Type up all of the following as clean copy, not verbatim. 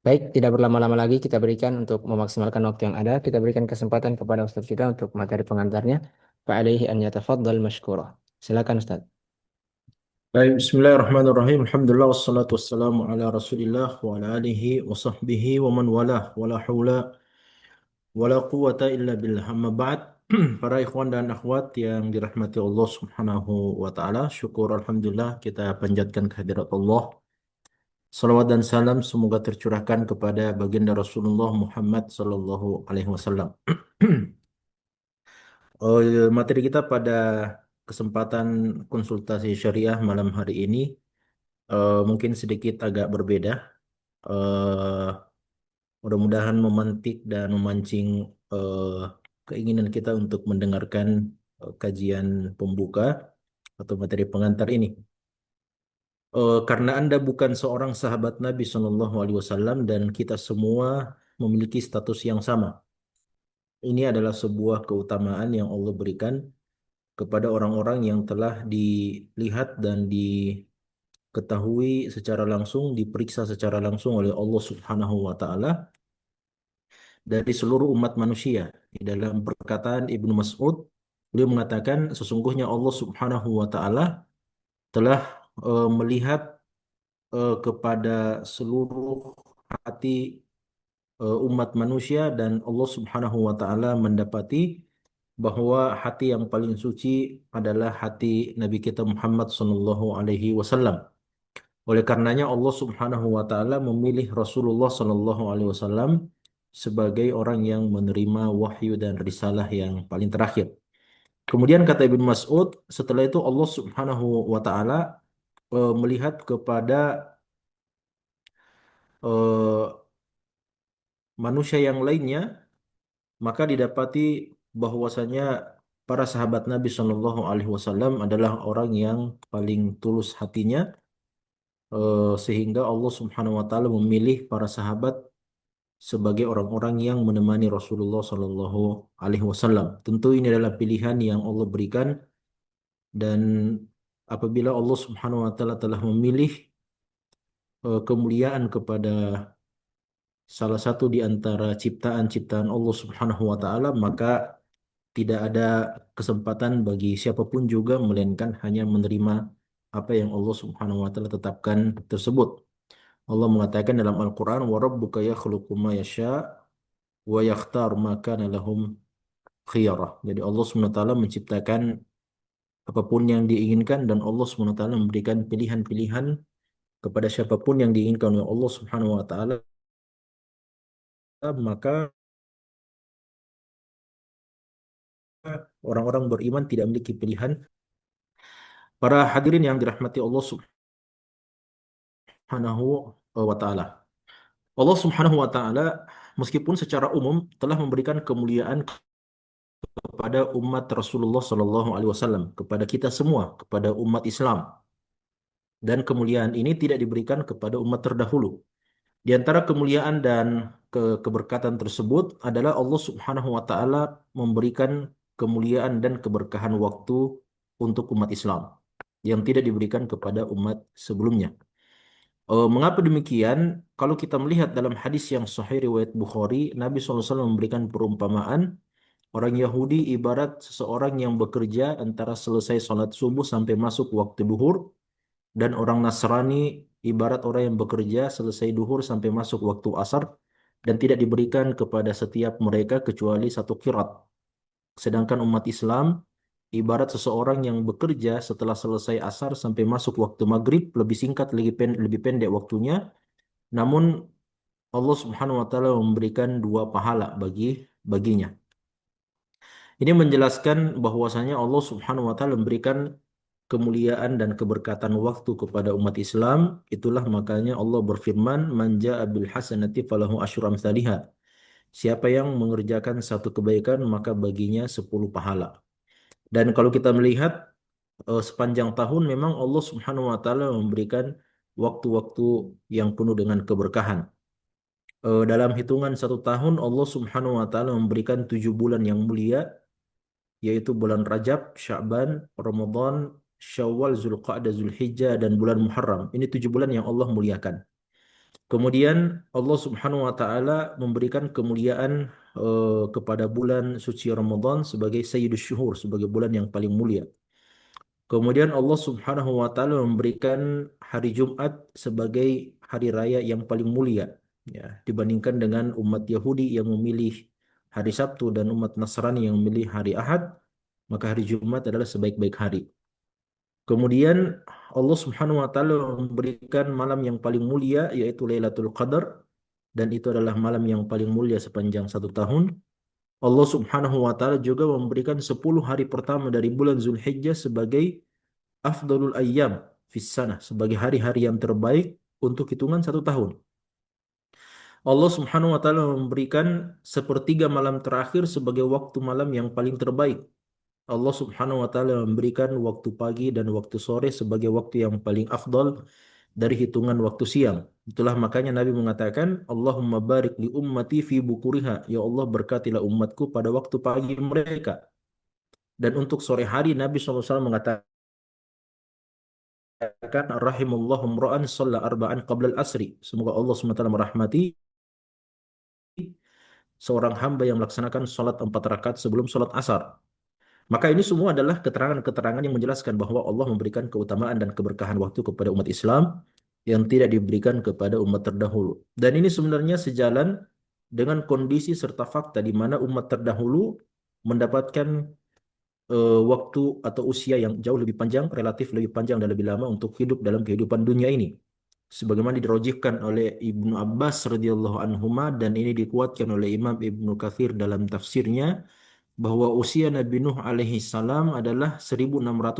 Baik, tidak berlama-lama lagi kita berikan untuk memaksimalkan waktu yang ada, kita berikan kesempatan kepada Ustadz kita untuk materi pengantarnya. Pak alaihi an yatafaddal mashkura. Silakan Ustadz. Baik, bismillahirrahmanirrahim. Alhamdulillah wassalatu wassalamu ala Rasulillah wa ala alihi wa sahbihi wa man walah wa la haula wa la quwata illa billah. Amma ba'd. Para ikhwan dan akhwat yang dirahmati Allah Subhanahu wa taala, syukur alhamdulillah kita panjatkan kehadirat Allah. Salawat dan salam semoga tercurahkan kepada baginda Rasulullah Muhammad sallallahu alaihi wasallam. Materi kita pada kesempatan konsultasi syariah malam hari ini mungkin sedikit agak berbeda. eh Mudah-mudahan memantik dan memancing eh, keinginan kita untuk mendengarkan kajian pembuka atau materi pengantar ini. Karena Anda bukan seorang sahabat Nabi Shallallahu Alaihi Wasallam dan kita semua memiliki status yang sama. Ini adalah sebuah keutamaan yang Allah berikan kepada orang-orang yang telah dilihat dan diketahui secara langsung, diperiksa secara langsung oleh Allah Subhanahu wa taala dari seluruh umat manusia. Di dalam perkataan Ibnu Mas'ud, beliau mengatakan sesungguhnya Allah Subhanahu wa taala telah melihat kepada seluruh hati umat manusia dan Allah Subhanahu wa taala mendapati bahwa hati yang paling suci adalah hati Nabi kita Muhammad sallallahu alaihi wasallam. Oleh karenanya Allah Subhanahu wa taala memilih Rasulullah sallallahu alaihi wasallam sebagai orang yang menerima wahyu dan risalah yang paling terakhir. Kemudian kata Ibnu Mas'ud, setelah itu Allah Subhanahu wa taala melihat kepada eh, manusia yang lainnya, maka didapati bahwasanya para sahabat Nabi Shallallahu alaihi wasallam adalah orang yang paling tulus hatinya, sehingga Allah Subhanahu wa taala memilih para sahabat sebagai orang-orang yang menemani Rasulullah Shallallahu Alaihi Wasallam. Tentu ini adalah pilihan yang Allah berikan dan apabila Allah Subhanahu Wa Taala telah memilih kemuliaan kepada salah satu di antara ciptaan-ciptaan Allah Subhanahu Wa Taala, maka tidak ada kesempatan bagi siapapun juga melainkan hanya menerima apa yang Allah Subhanahu Wa Taala tetapkan tersebut. Allah mengatakan dalam Al-Quran, wa rabbuka yakhluqu ma yasha wa yakhtar ma kana lahum khiyarah. Jadi Allah SWT menciptakan apapun yang diinginkan dan Allah SWT memberikan pilihan-pilihan kepada siapapun yang diinginkan oleh Allah Subhanahu wa taala, maka orang-orang beriman tidak memiliki pilihan. Para hadirin yang dirahmati Allah Subhanahu wa taala. Allah Subhanahu wa taala meskipun secara umum telah memberikan kemuliaan kepada umat Rasulullah Shallallahu alaihi wasallam, kepada kita semua, kepada umat Islam. Dan kemuliaan ini tidak diberikan kepada umat terdahulu. Di antara kemuliaan dan keberkatan tersebut adalah Allah Subhanahu wa taala memberikan kemuliaan dan keberkahan waktu untuk umat Islam yang tidak diberikan kepada umat sebelumnya. Mengapa demikian? Kalau kita melihat dalam hadis yang sahih riwayat Bukhari, Nabi SAW memberikan perumpamaan orang Yahudi ibarat seseorang yang bekerja antara selesai sholat subuh sampai masuk waktu duhur, dan orang Nasrani ibarat orang yang bekerja selesai duhur sampai masuk waktu asar dan tidak diberikan kepada setiap mereka kecuali satu qirat. Sedangkan umat Islam ibarat seseorang yang bekerja setelah selesai asar sampai masuk waktu maghrib, lebih singkat, lebih pendek waktunya. Namun Allah Subhanahu wa taala memberikan dua pahala baginya. Ini menjelaskan bahwasanya Allah Subhanahu wa taala memberikan kemuliaan dan keberkatan waktu kepada umat Islam. Itulah makanya Allah berfirman, "Man jaa bil hasanati falahu asyru amsalihha." Siapa yang mengerjakan satu kebaikan maka baginya 10 pahala. Dan kalau kita melihat sepanjang tahun memang Allah Subhanahu wa taala memberikan waktu-waktu yang penuh dengan keberkahan. Dalam hitungan satu tahun Allah Subhanahu wa taala memberikan 7 bulan yang mulia, yaitu bulan Rajab, Sya'ban, Ramadan, Syawal, Zulqa'dah, Zulhijjah, dan bulan Muharram. Ini 7 bulan yang Allah muliakan. Kemudian Allah Subhanahu wa taala memberikan kemuliaan kepada bulan suci Ramadan sebagai Sayyidus Syuhur, sebagai bulan yang paling mulia. Kemudian Allah Subhanahu wa taala memberikan hari Jumat sebagai hari raya yang paling mulia, ya, dibandingkan dengan umat Yahudi yang memilih hari Sabtu dan umat Nasrani yang memilih hari Ahad, maka hari Jumat adalah sebaik-baik hari. Kemudian Allah Subhanahu wa taala memberikan malam yang paling mulia yaitu Lailatul Qadar, dan itu adalah malam yang paling mulia sepanjang satu tahun. Allah Subhanahu wa taala juga memberikan 10 hari pertama dari bulan Zulhijjah sebagai afdalul ayyam fis sanah, sebagai hari-hari yang terbaik untuk hitungan satu tahun. Allah Subhanahu wa taala memberikan sepertiga malam terakhir sebagai waktu malam yang paling terbaik. Allah Subhanahu wa taala memberikan waktu pagi dan waktu sore sebagai waktu yang paling afdal dari hitungan waktu siang. Itulah makanya Nabi mengatakan, Allahumma barik li ummati fi bukuriha. Ya Allah, berkatilah umatku pada waktu pagi mereka. Dan untuk sore hari Nabi SAW mengatakan, rahimullahu mra'an shalla arba'an qabla al-asri. Semoga Allah SWT merahmati seorang hamba yang melaksanakan sholat 4 rakaat sebelum sholat asar. Maka ini semua adalah keterangan-keterangan yang menjelaskan bahwa Allah memberikan keutamaan dan keberkahan waktu kepada umat Islam yang tidak diberikan kepada umat terdahulu. Dan ini sebenarnya sejalan dengan kondisi serta fakta di mana umat terdahulu mendapatkan waktu atau usia yang jauh lebih panjang, relatif lebih panjang dan lebih lama untuk hidup dalam kehidupan dunia ini. Sebagaimana dirojihkan oleh Ibnu Abbas radhiyallahu anhuma, dan ini dikuatkan oleh Imam Ibnu Katsir dalam tafsirnya, bahwa usia Nabi Nuh alaihi salam adalah 1650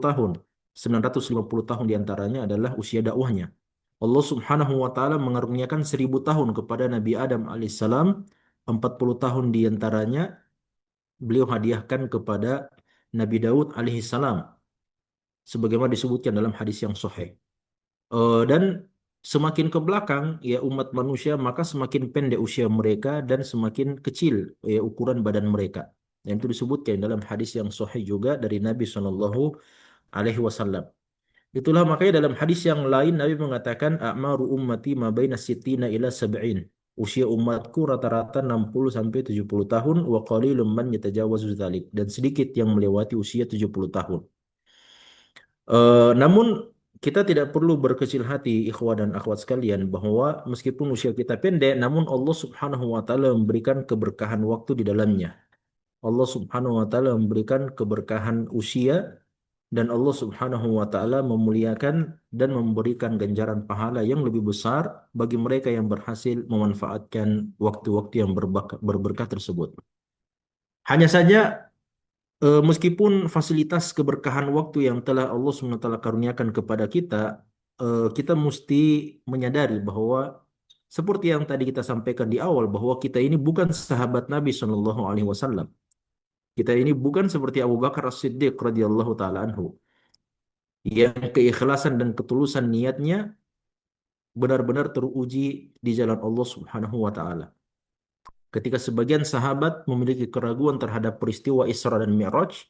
tahun. 950 tahun diantaranya adalah usia dakwahnya. Allah Subhanahu wa taala mengaruniakan 1000 tahun kepada Nabi Adam alaihissalam, 40 tahun diantaranya beliau hadiahkan kepada Nabi Daud alaihissalam, sebagaimana disebutkan dalam hadis yang sahih. Dan semakin ke belakang ya umat manusia, maka semakin pendek usia mereka dan semakin kecil ya ukuran badan mereka. Dan itu disebutkan dalam hadis yang sahih juga dari Nabi Shallallahu Alaihi Wasallam. Itulah makanya dalam hadis yang lain Nabi mengatakan, a'maru ummati ma baina sittina ila sab'in. Usia umatku rata-rata 60 sampai 70 tahun, wa qalilum man yatajawazu dzalik, dan sedikit yang melewati usia 70 tahun. Namun kita tidak perlu berkecil hati ikhwah dan akhwat sekalian, bahwa meskipun usia kita pendek namun Allah Subhanahu wa taala memberikan keberkahan waktu di dalamnya. Allah Subhanahu wa taala memberikan keberkahan usia, dan Allah Subhanahu wa taala memuliakan dan memberikan ganjaran pahala yang lebih besar bagi mereka yang berhasil memanfaatkan waktu-waktu yang berberkah tersebut. Hanya saja meskipun fasilitas keberkahan waktu yang telah Allah SWT karuniakan kepada kita, kita mesti menyadari bahwa seperti yang tadi kita sampaikan di awal, bahwa kita ini bukan sahabat Nabi Shallallahu Alaihi Wasallam. Kita ini bukan seperti Abu Bakar As-Siddiq radhiyallahu taala anhu, yang keikhlasan dan ketulusan niatnya benar-benar teruji di jalan Allah Subhanahu wa taala. Ketika sebagian sahabat memiliki keraguan terhadap peristiwa Isra dan Mi'raj,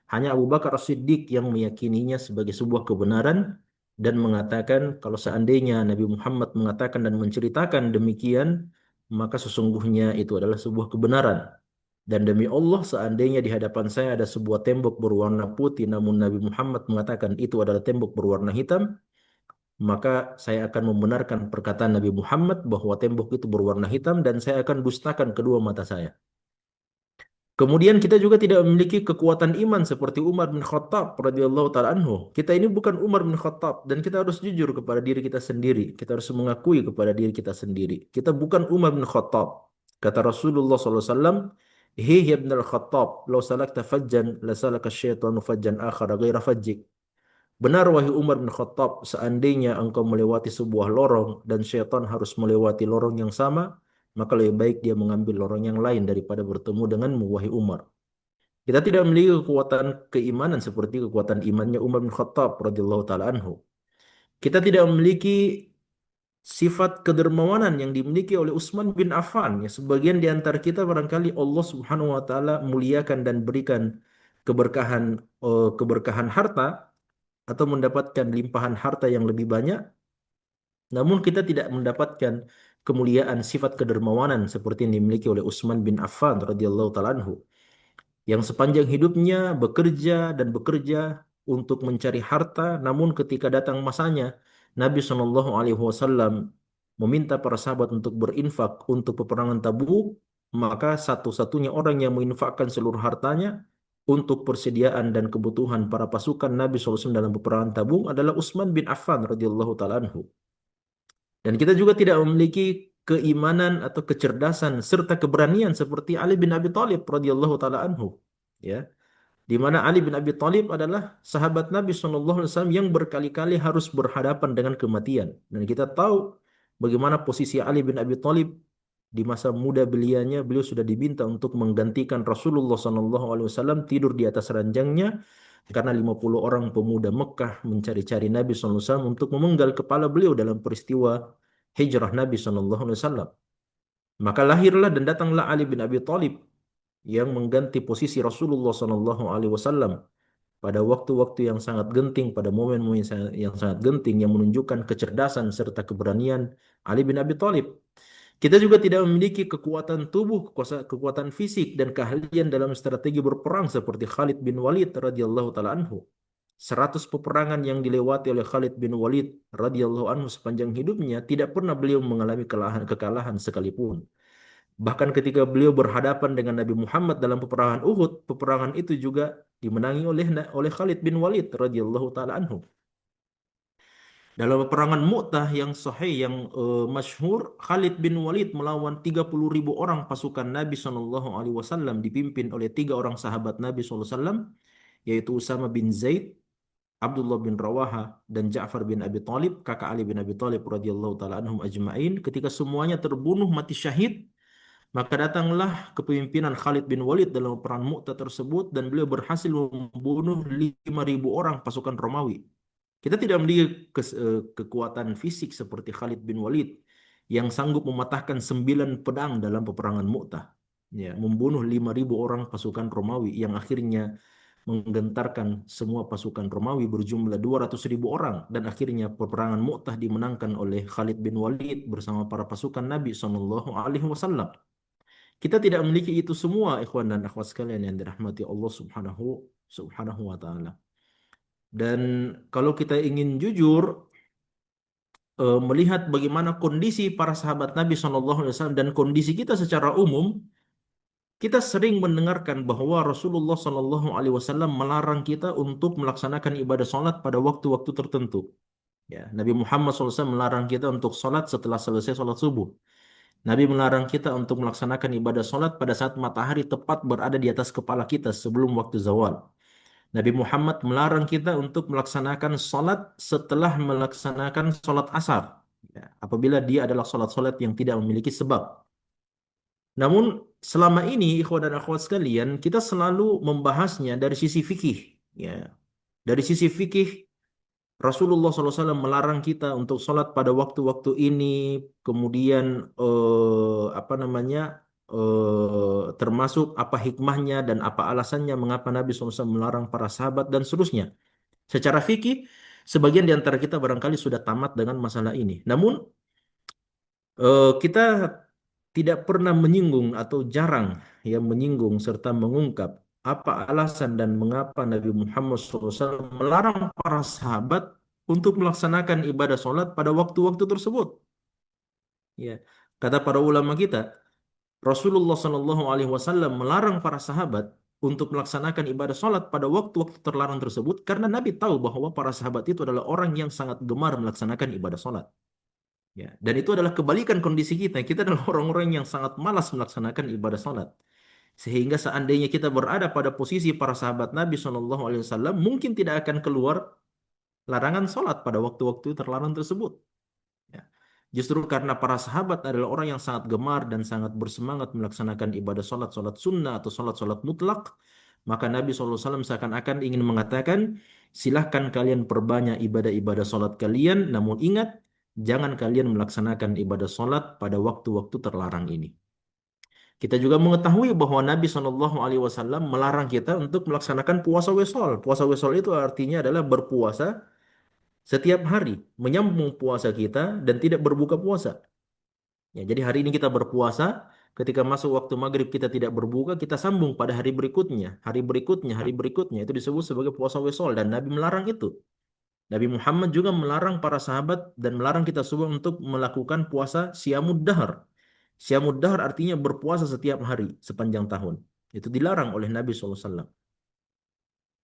hanya Abu Bakar As-Siddiq yang meyakininya sebagai sebuah kebenaran dan mengatakan kalau seandainya Nabi Muhammad mengatakan dan menceritakan demikian, maka sesungguhnya itu adalah sebuah kebenaran. Dan demi Allah, seandainya di hadapan saya ada sebuah tembok berwarna putih namun Nabi Muhammad mengatakan itu adalah tembok berwarna hitam, maka saya akan membenarkan perkataan Nabi Muhammad bahwa tembok itu berwarna hitam, dan saya akan dustakan kedua mata saya. Kemudian kita juga tidak memiliki kekuatan iman seperti Umar bin Khattab radhiyallahu taala anhu. Kita ini bukan Umar bin Khattab, dan kita harus jujur kepada diri kita sendiri. Kita harus mengakui kepada diri kita sendiri. Kita bukan Umar bin Khattab. Kata Rasulullah SAW, "Hi ya ibn al-Khattab, law salakta fajjan la salaka syaitanu fajjan akhara ghaira fajjik." Benar wahai Umar bin Khattab, seandainya engkau melewati sebuah lorong dan syaitan harus melewati lorong yang sama, maka lebih baik dia mengambil lorong yang lain daripada bertemu denganmu wahai Umar. Kita tidak memiliki kekuatan keimanan seperti kekuatan imannya Umar bin Khattab radhiyallahu taala anhu. Kita tidak memiliki sifat kedermawanan yang dimiliki oleh Utsman bin Affan. Ya, sebagian di antara kita barangkali Allah Subhanahu wa taala muliakan dan berikan keberkahan keberkahan harta atau mendapatkan limpahan harta yang lebih banyak, Namun kita tidak mendapatkan kemuliaan sifat kedermawanan seperti yang dimiliki oleh Utsman bin Affan radhiyallahu taala anhu, yang sepanjang hidupnya bekerja dan bekerja untuk mencari harta, namun ketika datang masanya Nabi Shallallahu Alaihi Wasallam meminta para sahabat untuk berinfak untuk peperangan Tabuk, maka satu-satunya orang yang menginfakkan seluruh hartanya untuk persediaan dan kebutuhan para pasukan Nabi SAW dalam peperangan Tabuk adalah Utsman bin Affan radhiyallahu taala anhu. Dan kita juga tidak memiliki keimanan atau kecerdasan serta keberanian seperti Ali bin Abi Thalib radhiyallahu taala anhu. Ya, di mana Ali bin Abi Thalib adalah sahabat Nabi SAW yang berkali-kali harus berhadapan dengan kematian. Dan kita tahu bagaimana posisi Ali bin Abi Thalib di masa muda beliau sudah diminta untuk menggantikan Rasulullah SAW tidur di atas ranjangnya karena 50 orang pemuda Mekah mencari-cari Nabi SAW untuk memenggal kepala beliau dalam peristiwa hijrah Nabi SAW. Maka lahirlah dan datanglah Ali bin Abi Thalib yang mengganti posisi Rasulullah SAW pada waktu-waktu yang sangat genting, pada momen-momen yang sangat genting yang menunjukkan kecerdasan serta keberanian Ali bin Abi Thalib. Kita juga tidak memiliki kekuatan tubuh, kekuatan fisik dan keahlian dalam strategi berperang seperti Khalid bin Walid radhiyallahu taala anhu. 100 peperangan yang dilewati oleh Khalid bin Walid radhiyallahu anhu sepanjang hidupnya tidak pernah beliau mengalami kekalahan sekalipun. Bahkan ketika beliau berhadapan dengan Nabi Muhammad dalam peperangan Uhud, peperangan itu juga dimenangi oleh Khalid bin Walid radhiyallahu taala anhu. Dalam peperangan Mu'tah yang sahih yang masyhur, Khalid bin Walid melawan 30.000 orang pasukan Nabi Shallallahu Alaihi Wasallam dipimpin oleh 3 orang sahabat Nabi SAW, yaitu Usama bin Zaid, Abdullah bin Rawaha, dan Ja'far bin Abi Thalib, kakak Ali bin Abi Thalib radhiyallahu taala anhum ajma'in. Ketika semuanya terbunuh mati syahid, maka datanglah kepemimpinan Khalid bin Walid dalam perang Mu'tah tersebut dan beliau berhasil membunuh 5.000 orang pasukan Romawi. Kita tidak memiliki kekuatan fisik seperti Khalid bin Walid yang sanggup mematahkan 9 pedang dalam peperangan Mu'tah. Ya, membunuh 5.000 orang pasukan Romawi yang akhirnya menggentarkan semua pasukan Romawi berjumlah 200.000 orang dan akhirnya peperangan Mu'tah dimenangkan oleh Khalid bin Walid bersama para pasukan Nabi Shallallahu Alaihi Wasallam. Kita tidak memiliki itu semua, ikhwan dan akhwat sekalian yang dirahmati Allah Subhanahu wa taala. Dan kalau kita ingin jujur melihat bagaimana kondisi para sahabat Nabi SAW dan kondisi kita secara umum, kita sering mendengarkan bahwa Rasulullah SAW melarang kita untuk melaksanakan ibadah sholat pada waktu-waktu tertentu. Ya, Nabi Muhammad SAW melarang kita untuk sholat setelah selesai sholat subuh. Nabi melarang kita untuk melaksanakan ibadah sholat pada saat matahari tepat berada di atas kepala kita sebelum waktu zawal. Nabi Muhammad melarang kita untuk melaksanakan sholat setelah melaksanakan sholat asar. Ya, apabila dia adalah sholat-sholat yang tidak memiliki sebab. Namun selama ini ikhwan dan akhwat sekalian kita selalu membahasnya dari sisi fikih. Ya, dari sisi fikih Rasulullah SAW melarang kita untuk sholat pada waktu-waktu ini, kemudian apa namanya, termasuk apa hikmahnya dan apa alasannya mengapa Nabi SAW melarang para sahabat dan seterusnya. Secara fikih, sebagian di antara kita barangkali sudah tamat dengan masalah ini. Namun kita tidak pernah menyinggung atau jarang yang menyinggung serta mengungkap apa alasan dan mengapa Nabi Muhammad SAW melarang para sahabat untuk melaksanakan ibadah sholat pada waktu-waktu tersebut. Ya, kata para ulama kita, Rasulullah SAW melarang para sahabat untuk melaksanakan ibadah sholat pada waktu-waktu terlarang tersebut karena Nabi tahu bahwa para sahabat itu adalah orang yang sangat gemar melaksanakan ibadah sholat. Ya, dan itu adalah kebalikan kondisi kita. Kita adalah orang-orang yang sangat malas melaksanakan ibadah sholat. Sehingga seandainya kita berada pada posisi para sahabat Nabi SAW, mungkin tidak akan keluar larangan sholat pada waktu-waktu terlarang tersebut. Ya. Justru karena para sahabat adalah orang yang sangat gemar dan sangat bersemangat melaksanakan ibadah sholat, sholat sunnah atau sholat mutlak, maka Nabi SAW seakan-akan ingin mengatakan, silahkan kalian perbanyak ibadah-ibadah sholat kalian, namun ingat, jangan kalian melaksanakan ibadah sholat pada waktu-waktu terlarang ini. Kita juga mengetahui bahwa Nabi SAW melarang kita untuk melaksanakan puasa wesol. Puasa wesol itu artinya adalah berpuasa setiap hari menyambung puasa kita dan tidak berbuka puasa. Ya, jadi hari ini kita berpuasa, ketika masuk waktu maghrib kita tidak berbuka, kita sambung pada hari berikutnya, hari berikutnya, hari berikutnya. Itu disebut sebagai puasa wisol dan Nabi melarang itu. Nabi Muhammad juga melarang para sahabat dan melarang kita semua untuk melakukan puasa siyamud dahar. Siyamud dahar artinya berpuasa setiap hari sepanjang tahun. Itu dilarang oleh Nabi SAW.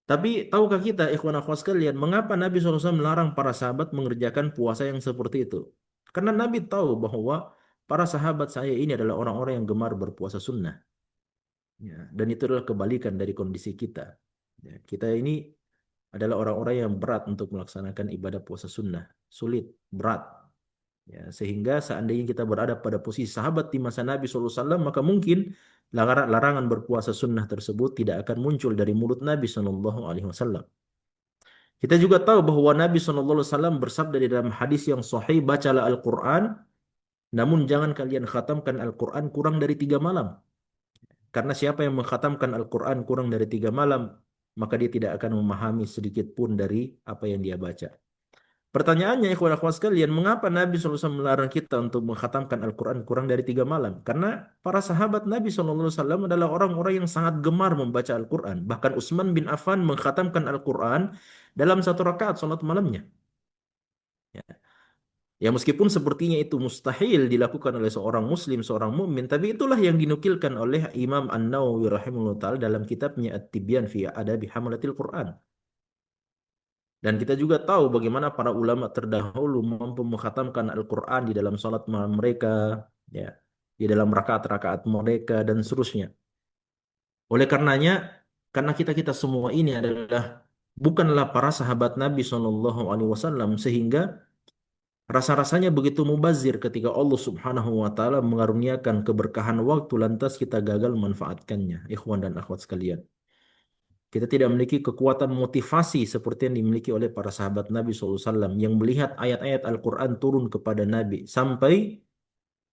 Tapi tahukah kita, ikhwan akhwat sekalian, mengapa Nabi SAW melarang para sahabat mengerjakan puasa yang seperti itu? Karena Nabi tahu bahwa para sahabat saya ini adalah orang-orang yang gemar berpuasa sunnah. Ya, dan itu adalah kebalikan dari kondisi kita. Ya, kita ini adalah orang-orang yang berat untuk melaksanakan ibadah puasa sunnah. Sulit, berat. Ya, sehingga seandainya kita berada pada posisi sahabat di masa Nabi SAW, maka mungkin larangan berpuasa sunnah tersebut tidak akan muncul dari mulut Nabi SAW. Kita juga tahu bahwa Nabi SAW bersabda di dalam hadis yang sahih, bacalah Al-Quran, namun jangan kalian khatamkan Al-Quran kurang dari 3 malam. Karena siapa yang mengkhatamkan Al-Quran kurang dari 3 malam, maka dia tidak akan memahami sedikit pun dari apa yang dia baca. Pertanyaannya, ikhwan akhwat sekalian, mengapa Nabi SAW melarang kita untuk mengkhatamkan Al-Quran kurang dari 3 malam? Karena para sahabat Nabi SAW adalah orang-orang yang sangat gemar membaca Al-Quran. Bahkan Utsman bin Affan mengkhatamkan Al-Quran dalam satu rakaat salat malamnya. Ya. Ya, meskipun sepertinya itu mustahil dilakukan oleh seorang muslim, seorang mukmin, tapi itulah yang dinukilkan oleh Imam An-Nawawi rahimahullah taala dalam kitabnya At-Tibyan fi Adabi Hamalatil Quran. Dan kita juga tahu bagaimana para ulama terdahulu mampu mengkhatamkan Al-Quran di dalam salat malam mereka, ya, di dalam rakaat-rakaat mereka dan seterusnya. Oleh karenanya, karena kita-kita semua ini adalah bukanlah para sahabat Nabi SAW, sehingga rasa-rasanya begitu mubazir ketika Allah Subhanahu wa taala mengaruniakan keberkahan waktu lantas kita gagal memanfaatkannya, ikhwan dan akhwat sekalian. Kita tidak memiliki kekuatan motivasi seperti yang dimiliki oleh para sahabat Nabi SAW yang melihat ayat-ayat Al-Quran turun kepada Nabi sampai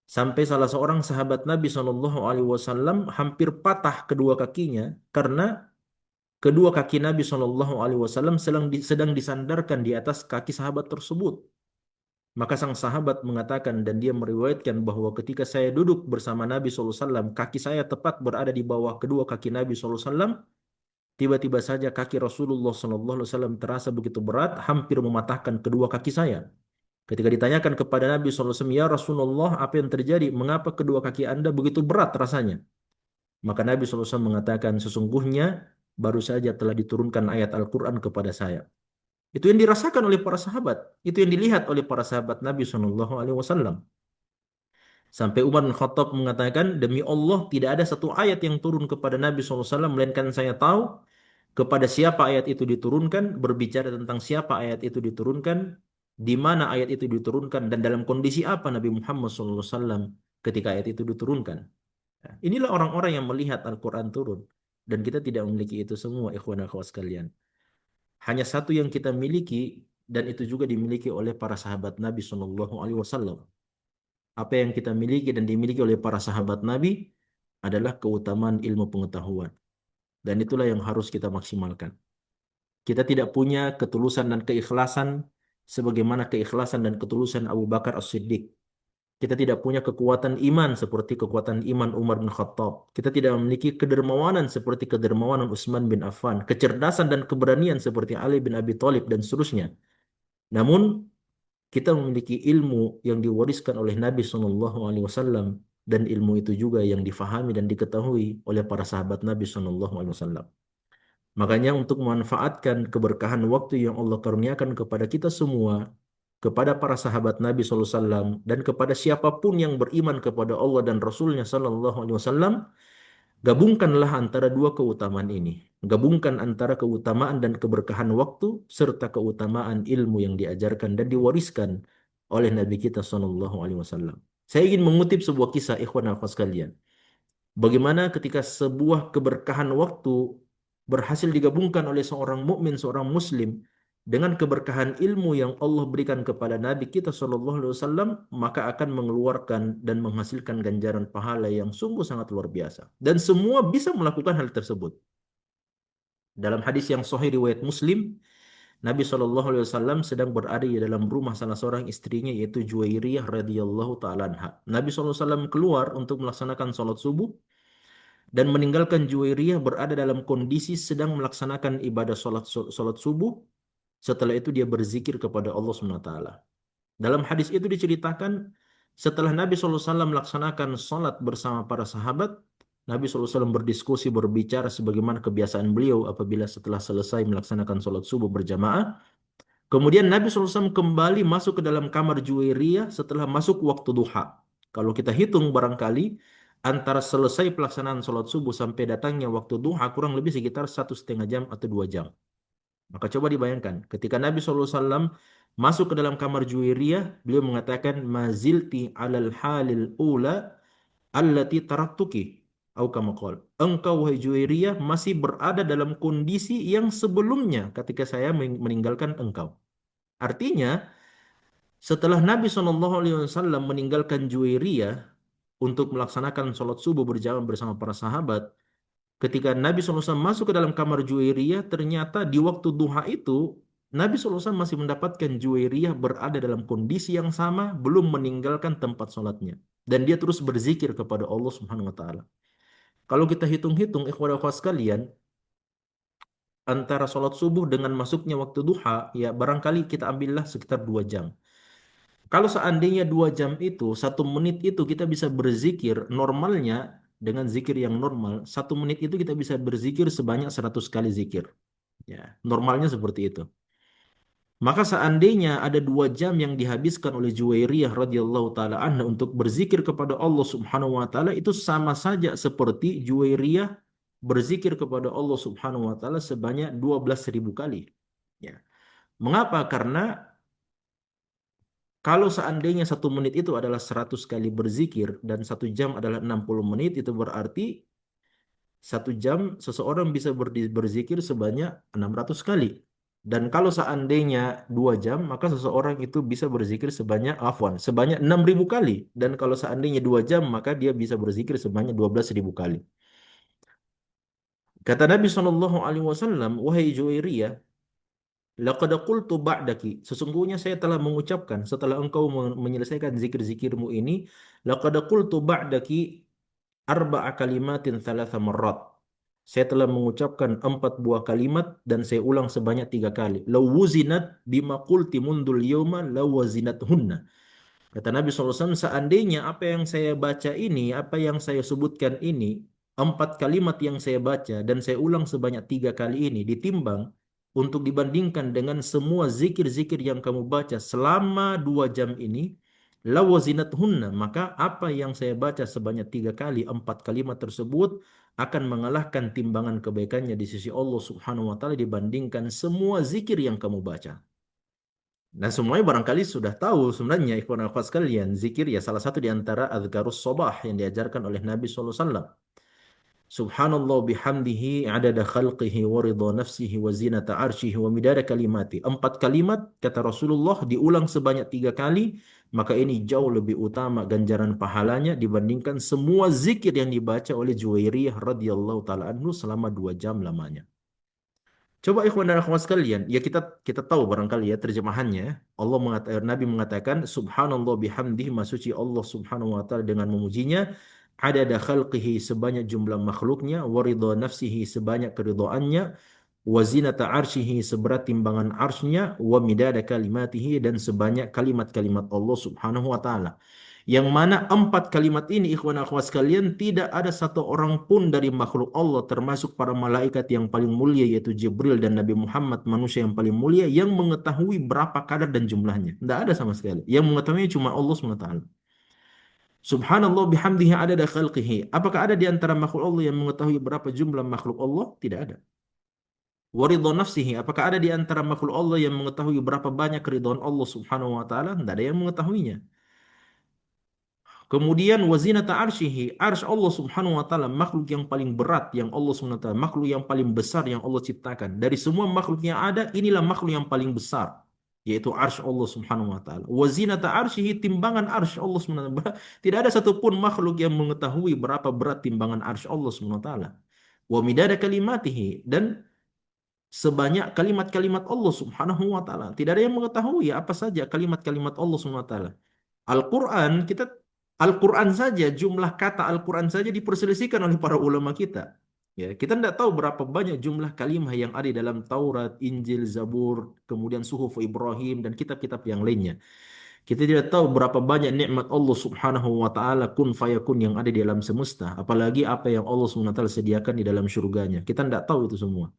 sampai salah seorang sahabat Nabi SAW hampir patah kedua kakinya karena kedua kaki Nabi SAW sedang disandarkan di atas kaki sahabat tersebut. Maka sang sahabat mengatakan dan dia meriwayatkan bahwa ketika saya duduk bersama Nabi SAW, kaki saya tepat berada di bawah kedua kaki Nabi SAW. Tiba-tiba saja kaki Rasulullah SAW terasa begitu berat, hampir mematahkan kedua kaki saya. Ketika ditanyakan kepada Nabi SAW, ya Rasulullah, apa yang terjadi? Mengapa kedua kaki Anda begitu berat rasanya? Maka Nabi SAW mengatakan, sesungguhnya baru saja telah diturunkan ayat Al-Quran kepada saya. Itu yang dirasakan oleh para sahabat. Itu yang dilihat oleh para sahabat Nabi SAW. Sampai Umar bin Khattab mengatakan, demi Allah tidak ada satu ayat yang turun kepada Nabi SAW, melainkan saya tahu kepada siapa ayat itu diturunkan, berbicara tentang siapa ayat itu diturunkan, di mana ayat itu diturunkan, dan dalam kondisi apa Nabi Muhammad SAW ketika ayat itu diturunkan. Nah, inilah orang-orang yang melihat Al-Quran turun. Dan kita tidak memiliki itu semua, ikhwan akhwat sekalian. Hanya satu yang kita miliki, dan itu juga dimiliki oleh para sahabat Nabi SAW. Apa yang kita miliki dan dimiliki oleh para sahabat Nabi adalah keutamaan ilmu pengetahuan. Dan itulah yang harus kita maksimalkan. Kita tidak punya ketulusan dan keikhlasan sebagaimana keikhlasan dan ketulusan Abu Bakar As-Siddiq. Kita tidak punya kekuatan iman seperti kekuatan iman Umar bin Khattab. Kita tidak memiliki kedermawanan seperti kedermawanan Utsman bin Affan, kecerdasan dan keberanian seperti Ali bin Abi Thalib dan seterusnya. Namun kita memiliki ilmu yang diwariskan oleh Nabi SAW dan ilmu itu juga yang difahami dan diketahui oleh para sahabat Nabi SAW. Makanya untuk memanfaatkan keberkahan waktu yang Allah karuniakan kepada kita semua, kepada para sahabat Nabi SAW, dan kepada siapapun yang beriman kepada Allah dan Rasulnya SAW, gabungkanlah antara dua keutamaan ini. Gabungkan antara keutamaan dan keberkahan waktu, serta keutamaan ilmu yang diajarkan dan diwariskan oleh Nabi kita SAW. Saya ingin mengutip sebuah kisah ikhwan akhwat sekalian. Bagaimana ketika sebuah keberkahan waktu berhasil digabungkan oleh seorang mukmin, seorang muslim dengan keberkahan ilmu yang Allah berikan kepada Nabi kita SAW, maka akan mengeluarkan dan menghasilkan ganjaran pahala yang sungguh sangat luar biasa. Dan semua bisa melakukan hal tersebut. Dalam hadis yang sahih riwayat Muslim, Nabi SAW sedang berada di dalam rumah salah seorang istrinya yaitu Juwairiyah radhiyallahu taala anha. Nabi SAW keluar untuk melaksanakan sholat subuh dan meninggalkan Juwairiyah berada dalam kondisi sedang melaksanakan ibadah sholat subuh. Setelah itu dia berzikir kepada Allah Subhanahu wa taala. Dalam hadis itu diceritakan setelah Nabi SAW melaksanakan sholat bersama para sahabat, Nabi SAW berdiskusi, berbicara sebagaimana kebiasaan beliau apabila setelah selesai melaksanakan sholat subuh berjamaah. Kemudian Nabi SAW kembali masuk ke dalam kamar Juwairiyah setelah masuk waktu duha. Kalau kita hitung barangkali antara selesai pelaksanaan sholat subuh sampai datangnya waktu duha kurang lebih sekitar 1,5 jam atau 2 jam. Maka coba dibayangkan, ketika Nabi SAW masuk ke dalam kamar Juwairiyah, beliau mengatakan, Mazilti alal halil ula allati taraktuki. Atau kama qala. Engkau, wahai Juwairiyah, masih berada dalam kondisi yang sebelumnya ketika saya meninggalkan engkau. Artinya, setelah Nabi SAW meninggalkan Juwairiyah untuk melaksanakan sholat subuh berjamaah bersama para sahabat, ketika Nabi SAW masuk ke dalam kamar Juwairiyah, ternyata di waktu duha itu Nabi SAW masih mendapatkan Juwairiyah berada dalam kondisi yang sama, belum meninggalkan tempat sholatnya. Dan dia terus berzikir kepada Allah Subhanahu Wa Taala. Kalau kita hitung-hitung, ikhwan dan akhwat sekalian, antara sholat subuh dengan masuknya waktu duha, ya barangkali kita ambillah sekitar 2 jam. Kalau seandainya 2 jam itu, 1 menit itu kita bisa berzikir normalnya dengan zikir yang normal, 1 menit itu kita bisa berzikir sebanyak 100 kali zikir. Ya, normalnya seperti itu. Maka seandainya ada 2 jam yang dihabiskan oleh Juwairiyah radhiyallahu taala anha untuk berzikir kepada Allah Subhanahu wa taala itu sama saja seperti Juwairiyah berzikir kepada Allah Subhanahu wa taala sebanyak 12.000 kali. Ya. Mengapa? Karena kalau seandainya 1 menit itu adalah 100 kali berzikir dan 1 jam adalah 60 menit, itu berarti 1 jam seseorang bisa berzikir sebanyak 600 kali. Dan kalau seandainya 2 jam, maka seseorang itu bisa berzikir sebanyak 6.000 kali. Dan kalau seandainya 2 jam, maka dia bisa berzikir sebanyak 12.000 kali. Kata Nabi SAW, wahai Juwairiyah, laqad qultu ba'daki. Sesungguhnya saya telah mengucapkan setelah engkau menyelesaikan zikir-zikirmu ini, laqad qultu ba'daki arba'a kalimatin thalatha marrat. Saya telah mengucapkan 4 buah kalimat dan saya ulang sebanyak 3 kali. Law wuzinat bima qulti mundul yawma law hunna. Kata Nabi SAW, seandainya apa yang saya baca ini, apa yang saya sebutkan ini, 4 kalimat yang saya baca dan saya ulang sebanyak 3 kali ini ditimbang untuk dibandingkan dengan semua zikir-zikir yang kamu baca selama 2 jam ini, hunna, maka apa yang saya baca sebanyak 3 kali, 4 kalimat tersebut akan mengalahkan timbangan kebaikannya di sisi Allah Subhanahu wa taala dibandingkan semua zikir yang kamu baca. Nah, semuanya barangkali sudah tahu sebenarnya ikhwan akhwat sekalian, zikir ya salah satu di antara azkarus sabah yang diajarkan oleh Nabi sallallahu alaihi wasallam. Subhanallah bihamdihi adada khalqihi wa ridha nafsihi wa zinata arshihi wa midada kalimati. 4 kalimat kata Rasulullah diulang sebanyak 3 kali, maka ini jauh lebih utama ganjaran pahalanya dibandingkan semua zikir yang dibaca oleh Juwairiyah radhiyallahu taala anhu selama 2 jam lamanya. Coba ikhwan dan akhwat sekalian, ya kita kita tahu barangkali ya terjemahannya. Nabi mengatakan subhanallah bihamdihi, maha suci Allah Subhanahu wa taala dengan memujinya, adada khalqihi sebanyak jumlah makhluknya, wa ridha nafsihi sebanyak keridhaannya, wa zinata arsyihi seberat timbangan arsy-Nya, wa midada kalimatihi dan sebanyak kalimat-kalimat Allah Subhanahu wa taala. Yang mana 4 kalimat ini ikhwan akhwat sekalian tidak ada satu orang pun dari makhluk Allah termasuk para malaikat yang paling mulia yaitu Jibril dan Nabi Muhammad manusia yang paling mulia yang mengetahui berapa kadar dan jumlahnya. Tidak ada sama sekali. Yang mengetahui cuma Allah SWT. Subhanallah bihamdihi adada khalqihi. Apakah ada di antara makhluk Allah yang mengetahui berapa jumlah makhluk Allah? Tidak ada. Waridho nafsihi. Apakah ada di antara makhluk Allah yang mengetahui berapa banyak keridhaan Allah Subhanahu wa taala? Tidak ada yang mengetahuinya. Kemudian wazinata arsyihi, arsy Allah Subhanahu wa taala makhluk yang paling berat yang Allah Subhanahu wa taala, makhluk yang paling besar yang Allah ciptakan. Dari semua makhluk yang ada, inilah makhluk yang paling besar, yaitu arsy Allah Subhanahu wa taala. Wazinata arsyihi, timbangan arsy Allah Subhanahu wa taala. Tidak ada satupun makhluk yang mengetahui berapa berat timbangan arsy Allah Subhanahu wa taala. Wa midada kalimatihi, dan sebanyak kalimat-kalimat Allah Subhanahu wa taala. Tidak ada yang mengetahui apa saja kalimat-kalimat Allah Subhanahu wa taala. Al-Quran, Al-Quran saja, jumlah kata Al-Quran saja diperselisihkan oleh para ulama kita. Ya, kita tidak tahu berapa banyak jumlah kalimah yang ada di dalam Taurat, Injil, Zabur, kemudian Suhuf Ibrahim dan kitab-kitab yang lainnya. Kita tidak tahu berapa banyak nikmat Allah Subhanahu wa taala kun fayakun yang ada di alam semesta, apalagi apa yang Allah Subhanahu wa taala sediakan di dalam surganya. Kita tidak tahu itu semua.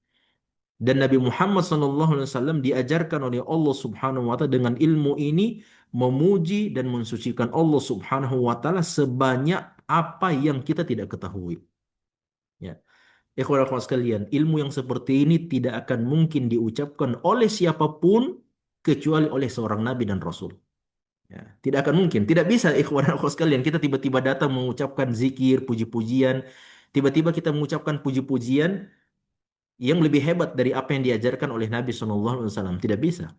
Dan Nabi Muhammad SAW diajarkan oleh Allah Subhanahu wa taala dengan ilmu ini memuji dan mensucikan Allah Subhanahu wa taala sebanyak apa yang kita tidak ketahui. Ya. Ikhwan akhwat sekalian, ilmu yang seperti ini tidak akan mungkin diucapkan oleh siapapun kecuali oleh seorang nabi dan rasul. Ya, tidak akan mungkin, tidak bisa ikhwan akhwat sekalian kita tiba-tiba datang mengucapkan zikir, puji-pujian, tiba-tiba kita mengucapkan puji-pujian yang lebih hebat dari apa yang diajarkan oleh Nabi SAW. Tidak bisa.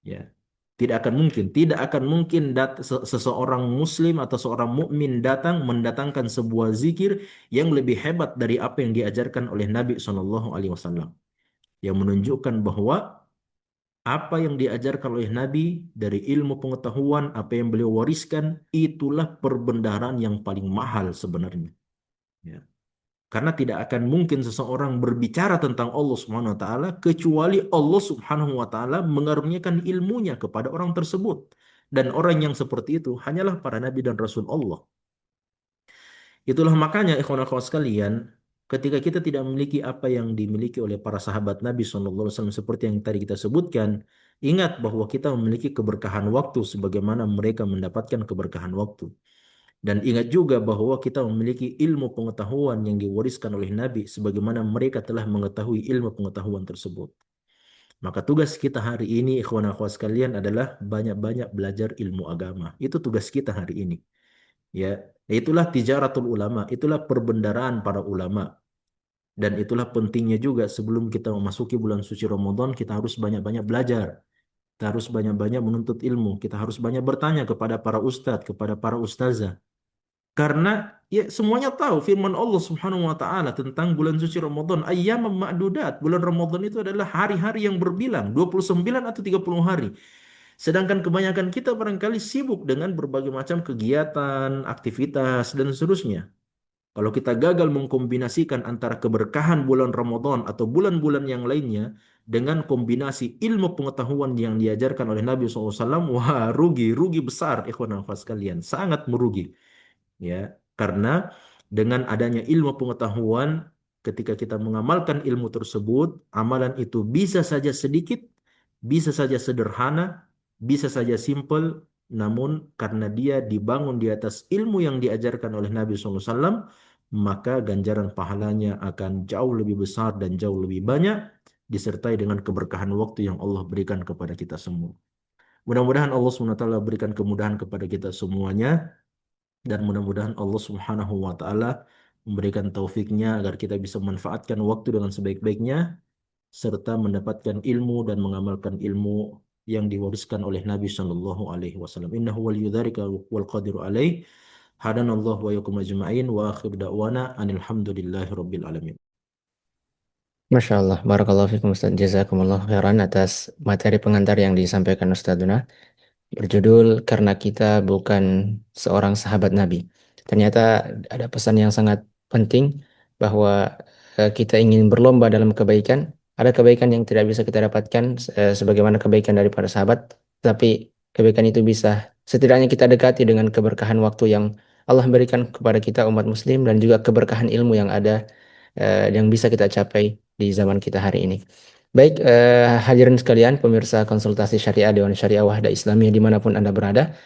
Ya. Tidak akan mungkin. Tidak akan mungkin seseorang muslim atau seorang mukmin datang mendatangkan sebuah zikir yang lebih hebat dari apa yang diajarkan oleh Nabi SAW. Yang menunjukkan bahwa apa yang diajarkan oleh Nabi dari ilmu pengetahuan, apa yang beliau wariskan, itulah perbendaharaan yang paling mahal sebenarnya. Ya. Karena tidak akan mungkin seseorang berbicara tentang Allah Subhanahu wa taala kecuali Allah Subhanahu wa taala mengaruniakan ilmunya kepada orang tersebut. Dan orang yang seperti itu hanyalah para nabi dan rasul Allah. Itulah makanya ikhwan akhwat sekalian, ketika kita tidak memiliki apa yang dimiliki oleh para sahabat Nabi SAW seperti yang tadi kita sebutkan, ingat bahwa kita memiliki keberkahan waktu sebagaimana mereka mendapatkan keberkahan waktu. Dan ingat juga bahwa kita memiliki ilmu pengetahuan yang diwariskan oleh Nabi sebagaimana mereka telah mengetahui ilmu pengetahuan tersebut. Maka tugas kita hari ini, ikhwan akhwat sekalian, adalah banyak-banyak belajar ilmu agama. Itu tugas kita hari ini. Ya, itulah tijaratul ulama, itulah perbendaraan para ulama. Dan itulah pentingnya juga sebelum kita memasuki bulan suci Ramadan, kita harus banyak-banyak belajar. Kita harus banyak-banyak menuntut ilmu. Kita harus banyak bertanya kepada para ustadz, kepada para ustazah. Karena ya semuanya tahu firman Allah Subhanahu wa taala tentang bulan suci Ramadan, ayyamam ma'dudat. Bulan Ramadan itu adalah hari-hari yang berbilang, 29 atau 30 hari. Sedangkan kebanyakan kita barangkali sibuk dengan berbagai macam kegiatan, aktivitas dan seterusnya. Kalau kita gagal mengkombinasikan antara keberkahan bulan Ramadan atau bulan-bulan yang lainnya dengan kombinasi ilmu pengetahuan yang diajarkan oleh Nabi SAW, wah rugi, rugi besar ikhwan dan akhwat sekalian, sangat merugi. Ya, karena dengan adanya ilmu pengetahuan ketika kita mengamalkan ilmu tersebut, amalan itu bisa saja sedikit, bisa saja sederhana, bisa saja simple, namun karena dia dibangun di atas ilmu yang diajarkan oleh Nabi SAW, maka ganjaran pahalanya akan jauh lebih besar dan jauh lebih banyak, disertai dengan keberkahan waktu yang Allah berikan kepada kita semua. Mudah-mudahan Allah SWT berikan kemudahan kepada kita semuanya dan mudah-mudahan Allah Subhanahu wa taala memberikan taufiknya agar kita bisa memanfaatkan waktu dengan sebaik-baiknya serta mendapatkan ilmu dan mengamalkan ilmu yang diwariskan oleh Nabi Shallallahu alaihi wasallam. Innahu waliyudzalika wal qadiru alaih. Hadanallahu wa yakum ajma'in wa akhir da'wana anil hamdulillahi rabbil alamin. Masya Allah, Barakallahu fikum Ustaz. Jazakumullah khairan atas materi pengantar yang disampaikan Ustaz Duna. Berjudul Karena Kita Bukan Seorang Sahabat Nabi. Ternyata ada pesan yang sangat penting bahwa kita ingin berlomba dalam kebaikan. Ada kebaikan yang tidak bisa kita dapatkan sebagaimana kebaikan dari para sahabat, tapi kebaikan itu bisa setidaknya kita dekati dengan keberkahan waktu yang Allah berikan kepada kita umat muslim dan juga keberkahan ilmu yang ada yang bisa kita capai di zaman kita hari ini. Baik, hadirin sekalian, pemirsa konsultasi syariah Dewan Syariah Wahda Islamiyah dimanapun Anda berada,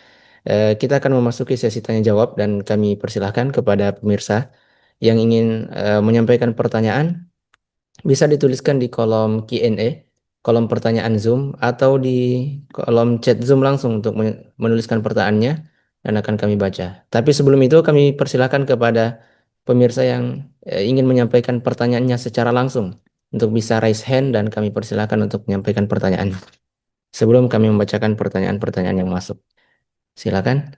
kita akan memasuki sesi tanya jawab dan kami persilahkan kepada pemirsa yang ingin menyampaikan pertanyaan, bisa dituliskan di kolom Q&A, kolom pertanyaan Zoom, atau di kolom chat Zoom langsung untuk menuliskan pertanyaannya dan akan kami baca. Tapi sebelum itu kami persilahkan kepada pemirsa yang ingin menyampaikan pertanyaannya secara langsung untuk bisa raise hand dan kami persilahkan untuk menyampaikan pertanyaan sebelum kami membacakan pertanyaan-pertanyaan yang masuk. Silakan.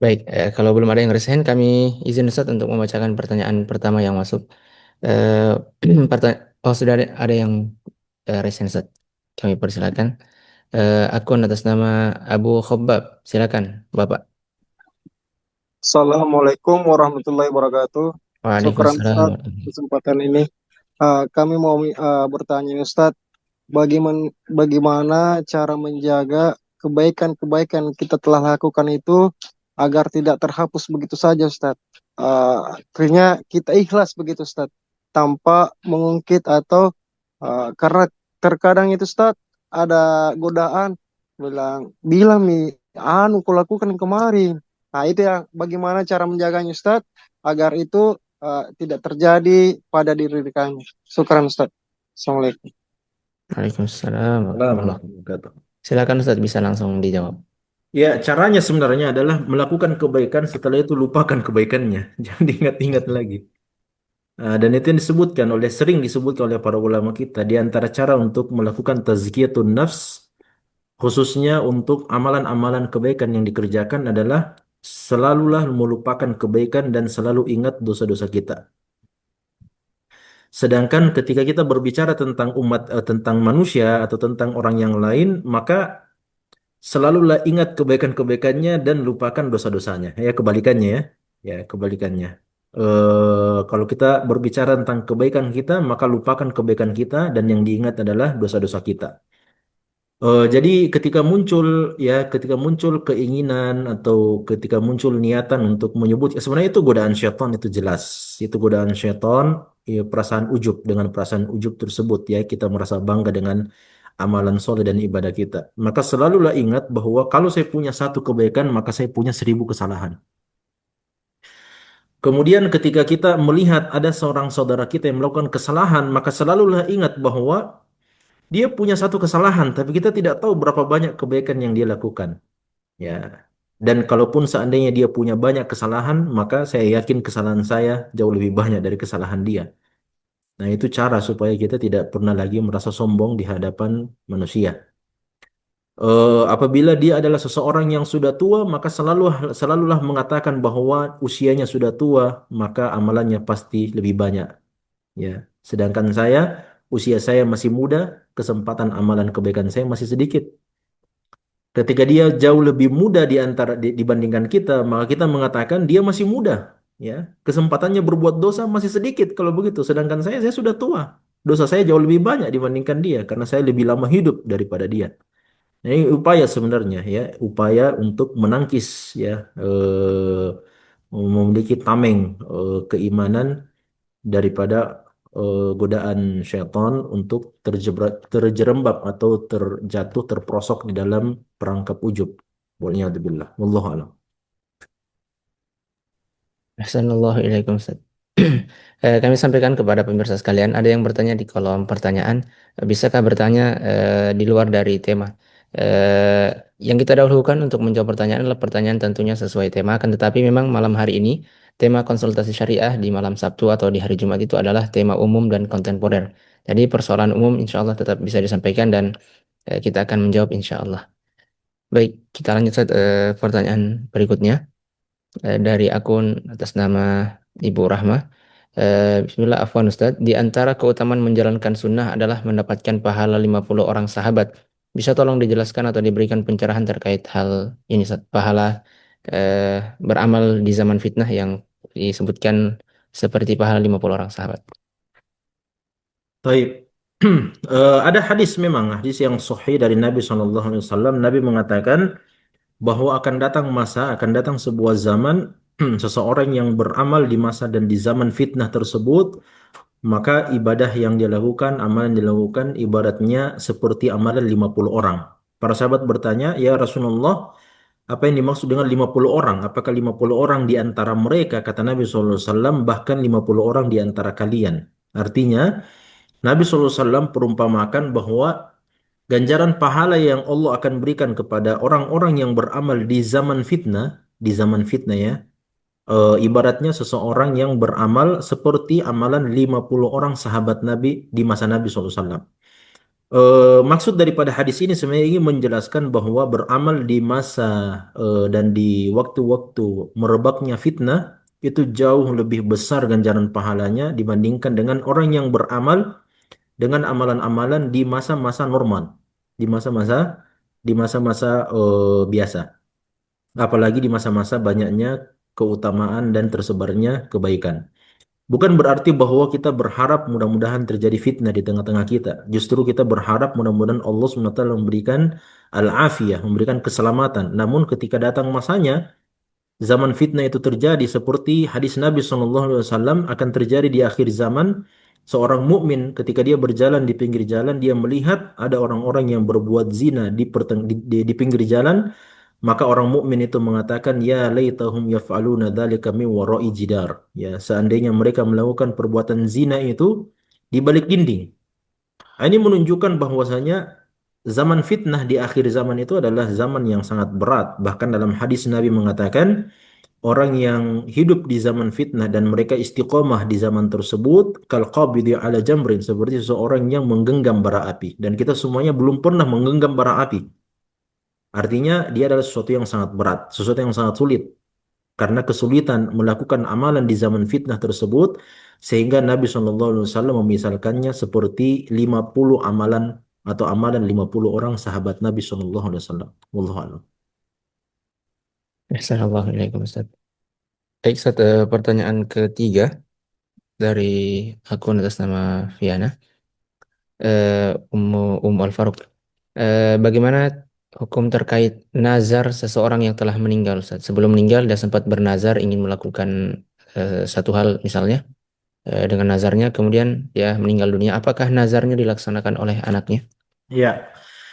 Baik, kalau belum ada yang resign, kami izin Ustaz untuk membacakan pertanyaan pertama yang masuk. Oh, sudah ada yang resign Ustaz. Kami persilakan. Akun atas nama Abu Khobbab. Silakan, Bapak. Assalamualaikum warahmatullahi wabarakatuh. Syukran Waalaikumsalam. Ustaz kesempatan ini. Kami mau bertanya Ustaz, bagaimana cara menjaga kebaikan-kebaikan kita telah lakukan itu agar tidak terhapus begitu saja Ustaz. Akhirnya kita ikhlas begitu Ustaz, tanpa mengungkit atau karena terkadang itu Ustaz ada godaan bilang bilang nih anu kau lakukan yang kemarin. Nah, itu ya bagaimana cara menjaganya Ustaz agar itu tidak terjadi pada diri kami. Syukran Ustaz. Assalamualaikum. Waalaikumsalam warahmatullahi. Assalamualaikum warahmatullahi wabarakatuh. Silakan Ustaz, bisa langsung dijawab. Ya, caranya sebenarnya adalah melakukan kebaikan setelah itu lupakan kebaikannya. Jangan diingat-ingat lagi. Dan itu yang disebutkan sering disebutkan oleh para ulama kita di antara cara untuk melakukan tazkiyatun nafs khususnya untuk amalan-amalan kebaikan yang dikerjakan adalah selalulah melupakan kebaikan dan selalu ingat dosa-dosa kita. Sedangkan ketika kita berbicara tentang tentang manusia atau tentang orang yang lain, maka selalulah ingat kebaikan-kebaikannya dan lupakan dosa-dosanya. Ya, kebalikannya ya. Ya, kebalikannya. Kalau kita berbicara tentang kebaikan kita, maka lupakan kebaikan kita dan yang diingat adalah dosa-dosa kita. Jadi ketika muncul keinginan atau ketika muncul niatan untuk menyebut, sebenarnya itu godaan syaitan, itu jelas. Itu godaan syaitan, ya, perasaan ujub, dengan perasaan ujub tersebut ya kita merasa bangga dengan amalan soleh dan ibadah kita. Maka selalulah ingat bahwa kalau saya punya satu kebaikan, maka saya punya 1.000 kesalahan. Kemudian ketika kita melihat ada seorang saudara kita yang melakukan kesalahan, maka selalulah ingat bahwa dia punya satu kesalahan, tapi kita tidak tahu berapa banyak kebaikan yang dia lakukan. Ya. Dan kalaupun seandainya dia punya banyak kesalahan, maka saya yakin kesalahan saya jauh lebih banyak dari kesalahan dia. Nah, itu cara supaya kita tidak pernah lagi merasa sombong di hadapan manusia. Apabila dia adalah seseorang yang sudah tua, maka selalulah mengatakan bahwa usianya sudah tua, maka amalannya pasti lebih banyak. Ya. Sedangkan usia saya masih muda, kesempatan amalan kebaikan saya masih sedikit. Ketika dia jauh lebih muda dibandingkan kita, maka kita mengatakan dia masih muda, ya. Kesempatannya berbuat dosa masih sedikit kalau begitu. Sedangkan saya sudah tua. Dosa saya jauh lebih banyak dibandingkan dia karena saya lebih lama hidup daripada dia. Nah, ini upaya sebenarnya ya, upaya untuk menangkis ya memiliki tameng keimanan daripada godaan syaitan untuk terjerembab atau terjatuh terprosok di dalam perangkap ujub. Waliyadzubillah. Wallahu a'lam. Ahsanallahu ilaikum Ustaz. Kami sampaikan kepada pemirsa sekalian, ada yang bertanya di kolom pertanyaan, bisakah bertanya di luar dari tema? Eh, yang kita dahulukan untuk menjawab pertanyaan adalah pertanyaan tentunya sesuai tema, akan tetapi memang malam hari ini tema konsultasi syariah di malam Sabtu atau di hari Jumat itu adalah tema umum dan kontemporer. Jadi persoalan umum insya Allah tetap bisa disampaikan dan kita akan menjawab insya Allah. Baik, kita lanjut Ustaz, pertanyaan berikutnya dari akun atas nama Ibu Rahma. Bismillah, afwan Ustaz. Di antara keutamaan menjalankan sunnah adalah mendapatkan pahala 50 orang sahabat. Bisa tolong dijelaskan atau diberikan pencerahan terkait hal ini, Ustaz? Pahala beramal di zaman fitnah yang disebutkan seperti pahala 50 orang sahabat. Taib. Ada hadis, memang hadis yang sahih dari Nabi SAW. Nabi mengatakan bahwa akan datang sebuah zaman seseorang yang beramal di masa dan di zaman fitnah tersebut, maka ibadah yang dia lakukan, amalan yang dia lakukan, ibaratnya seperti amalan 50 orang. Para sahabat bertanya, "Ya Rasulullah, apa yang dimaksud dengan 50 orang? Apakah 50 orang di antara mereka?" Kata Nabi SAW, "Bahkan 50 orang di antara kalian." Artinya, Nabi SAW perumpamakan bahwa ganjaran pahala yang Allah akan berikan kepada orang-orang yang beramal di zaman fitnah ya, ibaratnya seseorang yang beramal seperti amalan 50 orang sahabat Nabi di masa Nabi SAW. Maksud daripada hadis ini sebenarnya ingin menjelaskan bahwa beramal di masa dan di waktu-waktu merebaknya fitnah itu jauh lebih besar ganjaran pahalanya dibandingkan dengan orang yang beramal dengan amalan-amalan di masa-masa normal, di masa-masa biasa, apalagi di masa-masa banyaknya keutamaan dan tersebarnya kebaikan. Bukan berarti bahwa kita berharap mudah-mudahan terjadi fitnah di tengah-tengah kita. Justru kita berharap mudah-mudahan Allah SWT memberikan al-afiyah, memberikan keselamatan. Namun ketika datang masanya, zaman fitnah itu terjadi seperti hadis Nabi SAW akan terjadi di akhir zaman. Seorang mukmin ketika dia berjalan di pinggir jalan, dia melihat ada orang-orang yang berbuat zina di pinggir jalan, maka orang mukmin itu mengatakan, ya laitahum yaf'aluna dzalika min wara'i jidar. Ya, seandainya mereka melakukan perbuatan zina itu di balik dinding. Ini menunjukkan bahwasanya zaman fitnah di akhir zaman itu adalah zaman yang sangat berat. Bahkan dalam hadis Nabi mengatakan, orang yang hidup di zaman fitnah dan mereka istiqomah di zaman tersebut, kal qabidi ala jamrin, seperti seseorang yang menggenggam bara api. Dan kita semuanya belum pernah menggenggam bara api. Artinya dia adalah sesuatu yang sangat berat, sesuatu yang sangat sulit. Karena kesulitan melakukan amalan di zaman fitnah tersebut, sehingga Nabi SAW memisalkannya seperti 50 amalan atau amalan 50 orang sahabat Nabi SAW. Wallahu a'lam. Assalamualaikum Ustaz. Baik, Ustaz, pertanyaan ketiga dari akun atas nama Viana, Ummu Al-Faruq. Bagaimana hukum terkait nazar seseorang yang telah meninggal, Ustaz? Sebelum meninggal dia sempat bernazar ingin melakukan satu hal misalnya, dengan nazarnya kemudian dia meninggal dunia. Apakah nazarnya dilaksanakan oleh anaknya? Ya,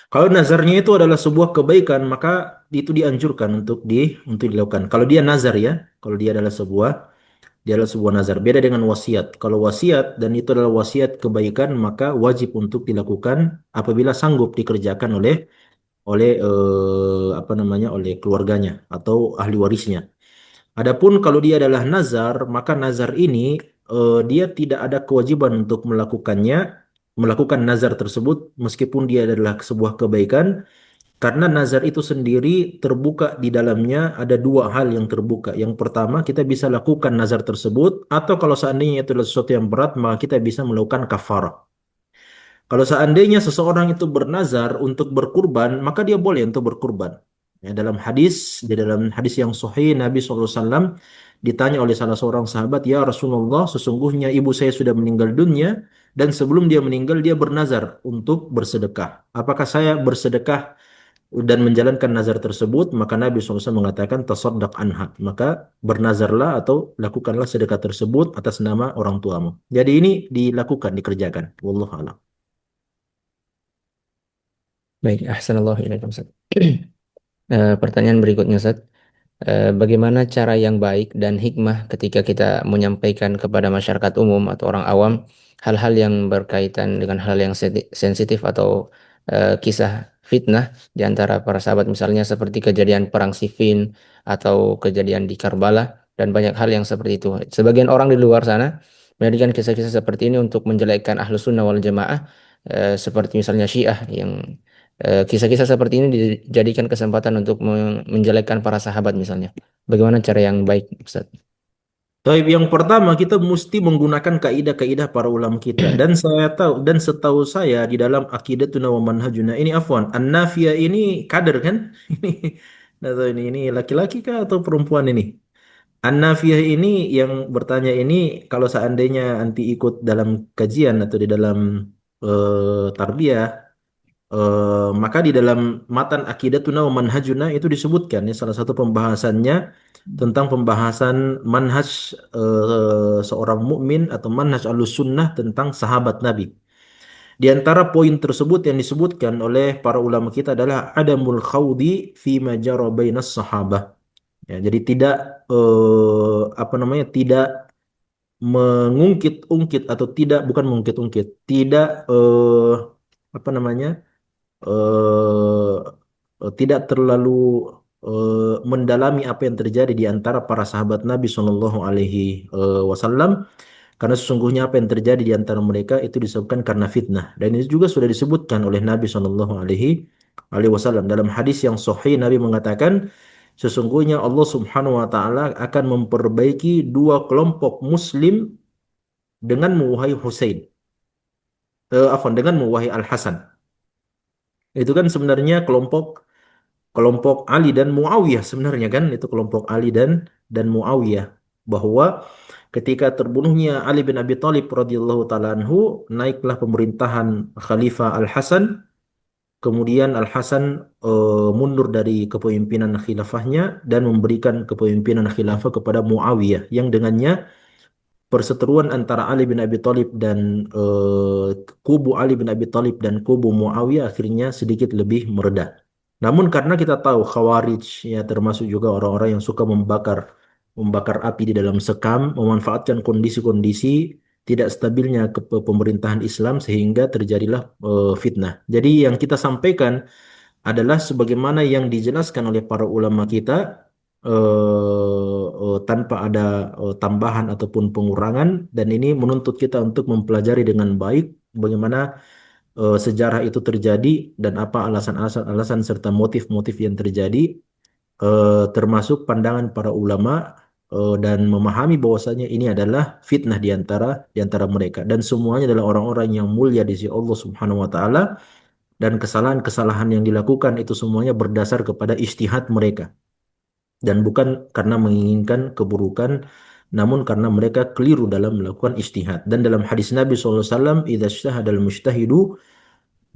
kalau nazarnya itu adalah sebuah kebaikan, maka itu dianjurkan untuk dilakukan. Kalau dia nazar ya, kalau dia adalah sebuah nazar. Beda dengan wasiat. Kalau wasiat dan itu adalah wasiat kebaikan, maka wajib untuk dilakukan apabila sanggup dikerjakan oleh oleh apa namanya oleh keluarganya atau ahli warisnya. Adapun kalau dia adalah nazar, maka nazar ini dia tidak ada kewajiban untuk melakukan nazar tersebut meskipun dia adalah sebuah kebaikan, karena nazar itu sendiri terbuka di dalamnya ada dua hal yang terbuka. Yang pertama, kita bisa lakukan nazar tersebut, atau kalau seandainya itu adalah sesuatu yang berat, maka kita bisa melakukan kafarah. Kalau seandainya seseorang itu bernazar untuk berkurban, maka dia boleh untuk berkurban. Ya, di dalam hadis yang sahih, Nabi SAW ditanya oleh salah seorang sahabat, ya Rasulullah, sesungguhnya ibu saya sudah meninggal dunia, dan sebelum dia meninggal, dia bernazar untuk bersedekah. Apakah saya bersedekah dan menjalankan nazar tersebut? Maka Nabi SAW mengatakan, tasaddaq anha. Maka bernazarlah atau lakukanlah sedekah tersebut atas nama orang tuamu. Jadi ini dilakukan, dikerjakan. Wallahu a'lam. Baik, ahsanallahu ilaikum, Ustaz. Pertanyaan berikutnya, Ustaz. Bagaimana cara yang baik dan hikmah ketika kita menyampaikan kepada masyarakat umum atau orang awam hal-hal yang berkaitan dengan hal yang sensitif atau kisah fitnah di antara para sahabat, misalnya seperti kejadian perang Siffin atau kejadian di Karbala dan banyak hal yang seperti itu. Sebagian orang di luar sana menjadikan kisah-kisah seperti ini untuk menjelekkan Ahlus Sunnah wal Jamaah, seperti misalnya Syiah yang kisah-kisah seperti ini dijadikan kesempatan untuk menjelekkan para sahabat misalnya. Bagaimana cara yang baik, Ustaz? Taib, yang pertama kita mesti menggunakan kaidah-kaidah para ulama kita, dan setahu saya di dalam Aqidatuna wa Manhajuna ini, afwan, An-Nafiyah ini kader kan? Ini atau ini laki-laki kah atau perempuan ini? An-Nafiyah ini yang bertanya ini, kalau seandainya anti ikut dalam kajian atau di dalam tarbiyah, maka di dalam matan Aqidatuna wa Manhajuna itu disebutkan ya, salah satu pembahasannya tentang pembahasan manhaj seorang mukmin atau manhaj Ahlussunnah tentang sahabat Nabi. Di antara poin tersebut yang disebutkan oleh para ulama kita adalah adamul khawdi fi ma jara bainas sahabah. Ya, jadi tidak apa namanya tidak mengungkit-ungkit atau tidak, bukan mengungkit-ungkit, tidak apa namanya eh, tidak terlalu mendalami apa yang terjadi di antara para sahabat Nabi Shallallahu Alaihi Wasallam, Karena sesungguhnya apa yang terjadi di antara mereka itu disebabkan karena fitnah. Dan ini juga sudah disebutkan oleh Nabi Shallallahu Alaihi Wasallam dalam hadis yang sahih. Nabi mengatakan, sesungguhnya Allah Subhanahu Wa Taala akan memperbaiki dua kelompok Muslim dengan mewahi Husain, dengan mewahi Al Hasan. Itu kan sebenarnya kelompok kelompok Ali dan Muawiyah sebenarnya kan itu kelompok Ali dan Muawiyah, bahwa ketika terbunuhnya Ali bin Abi Thalib radhiyallahu taala anhu, naiklah pemerintahan Khalifah Al Hasan. Kemudian Al Hasan mundur dari kepemimpinan khilafahnya dan memberikan kepemimpinan khilafah kepada Muawiyah, yang dengannya perseteruan antara Ali bin Abi Thalib dan kubu Ali bin Abi Thalib dan kubu Muawiyah akhirnya sedikit lebih mereda. Namun karena kita tahu Khawarij ya termasuk juga orang-orang yang suka membakar membakar api di dalam sekam, memanfaatkan kondisi-kondisi tidak stabilnya pemerintahan Islam sehingga terjadilah fitnah. Jadi yang kita sampaikan adalah sebagaimana yang dijelaskan oleh para ulama kita, tanpa ada tambahan ataupun pengurangan, dan ini menuntut kita untuk mempelajari dengan baik bagaimana sejarah itu terjadi dan apa alasan-alasan alasan serta motif-motif yang terjadi, termasuk pandangan para ulama, dan memahami bahwasanya ini adalah fitnah di antara mereka, dan semuanya adalah orang-orang yang mulia di sisi Allah Subhanahu wa taala, dan kesalahan-kesalahan yang dilakukan itu semuanya berdasar kepada ijtihad mereka dan bukan karena menginginkan keburukan, namun karena mereka keliru dalam melakukan ijtihad. Dan dalam hadis Nabi SAW, idza ijtahadal mujtahidu,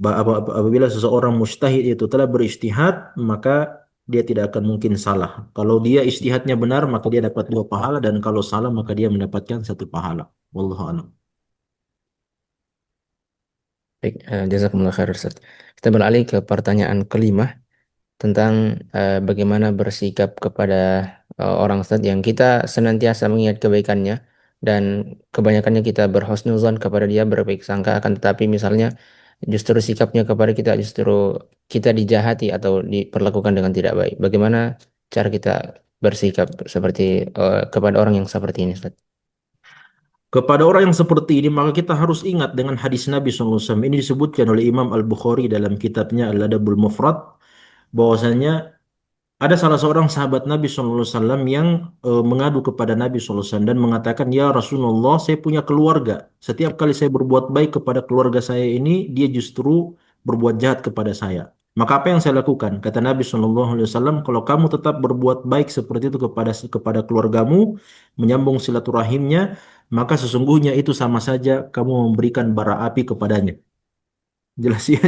apabila seseorang mujtahid itu telah berijtihad, maka dia tidak akan mungkin salah. Kalau dia ijtihadnya benar, maka dia dapat dua pahala, dan kalau salah, maka dia mendapatkan satu pahala. Wallahu a'lam. Baik, jazakumullah khair Ustaz. Kita beralih ke pertanyaan kelima tentang bagaimana bersikap kepada orang Ustaz yang kita senantiasa mengingat kebaikannya dan kebanyakannya kita berhusnuzon kepada dia, berbaik sangka, akan tetapi misalnya justru sikapnya kepada kita justru kita dijahati atau diperlakukan dengan tidak baik. Bagaimana cara kita bersikap seperti kepada orang yang seperti ini Ustaz? Kepada orang yang seperti ini, maka kita harus ingat dengan hadis Nabi SAW. Ini disebutkan oleh Imam Al-Bukhari dalam kitabnya Al-Adabul Mufrad, bahwasanya ada salah seorang sahabat Nabi SAW yang mengadu kepada Nabi SAW dan mengatakan, "Ya Rasulullah, saya punya keluarga. Setiap kali saya berbuat baik kepada keluarga saya ini, dia justru berbuat jahat kepada saya. Maka apa yang saya lakukan?" Kata Nabi SAW, "Kalau kamu tetap berbuat baik seperti itu kepada keluargamu, menyambung silaturahimnya, maka sesungguhnya itu sama saja kamu memberikan bara api kepadanya." Jelas ya,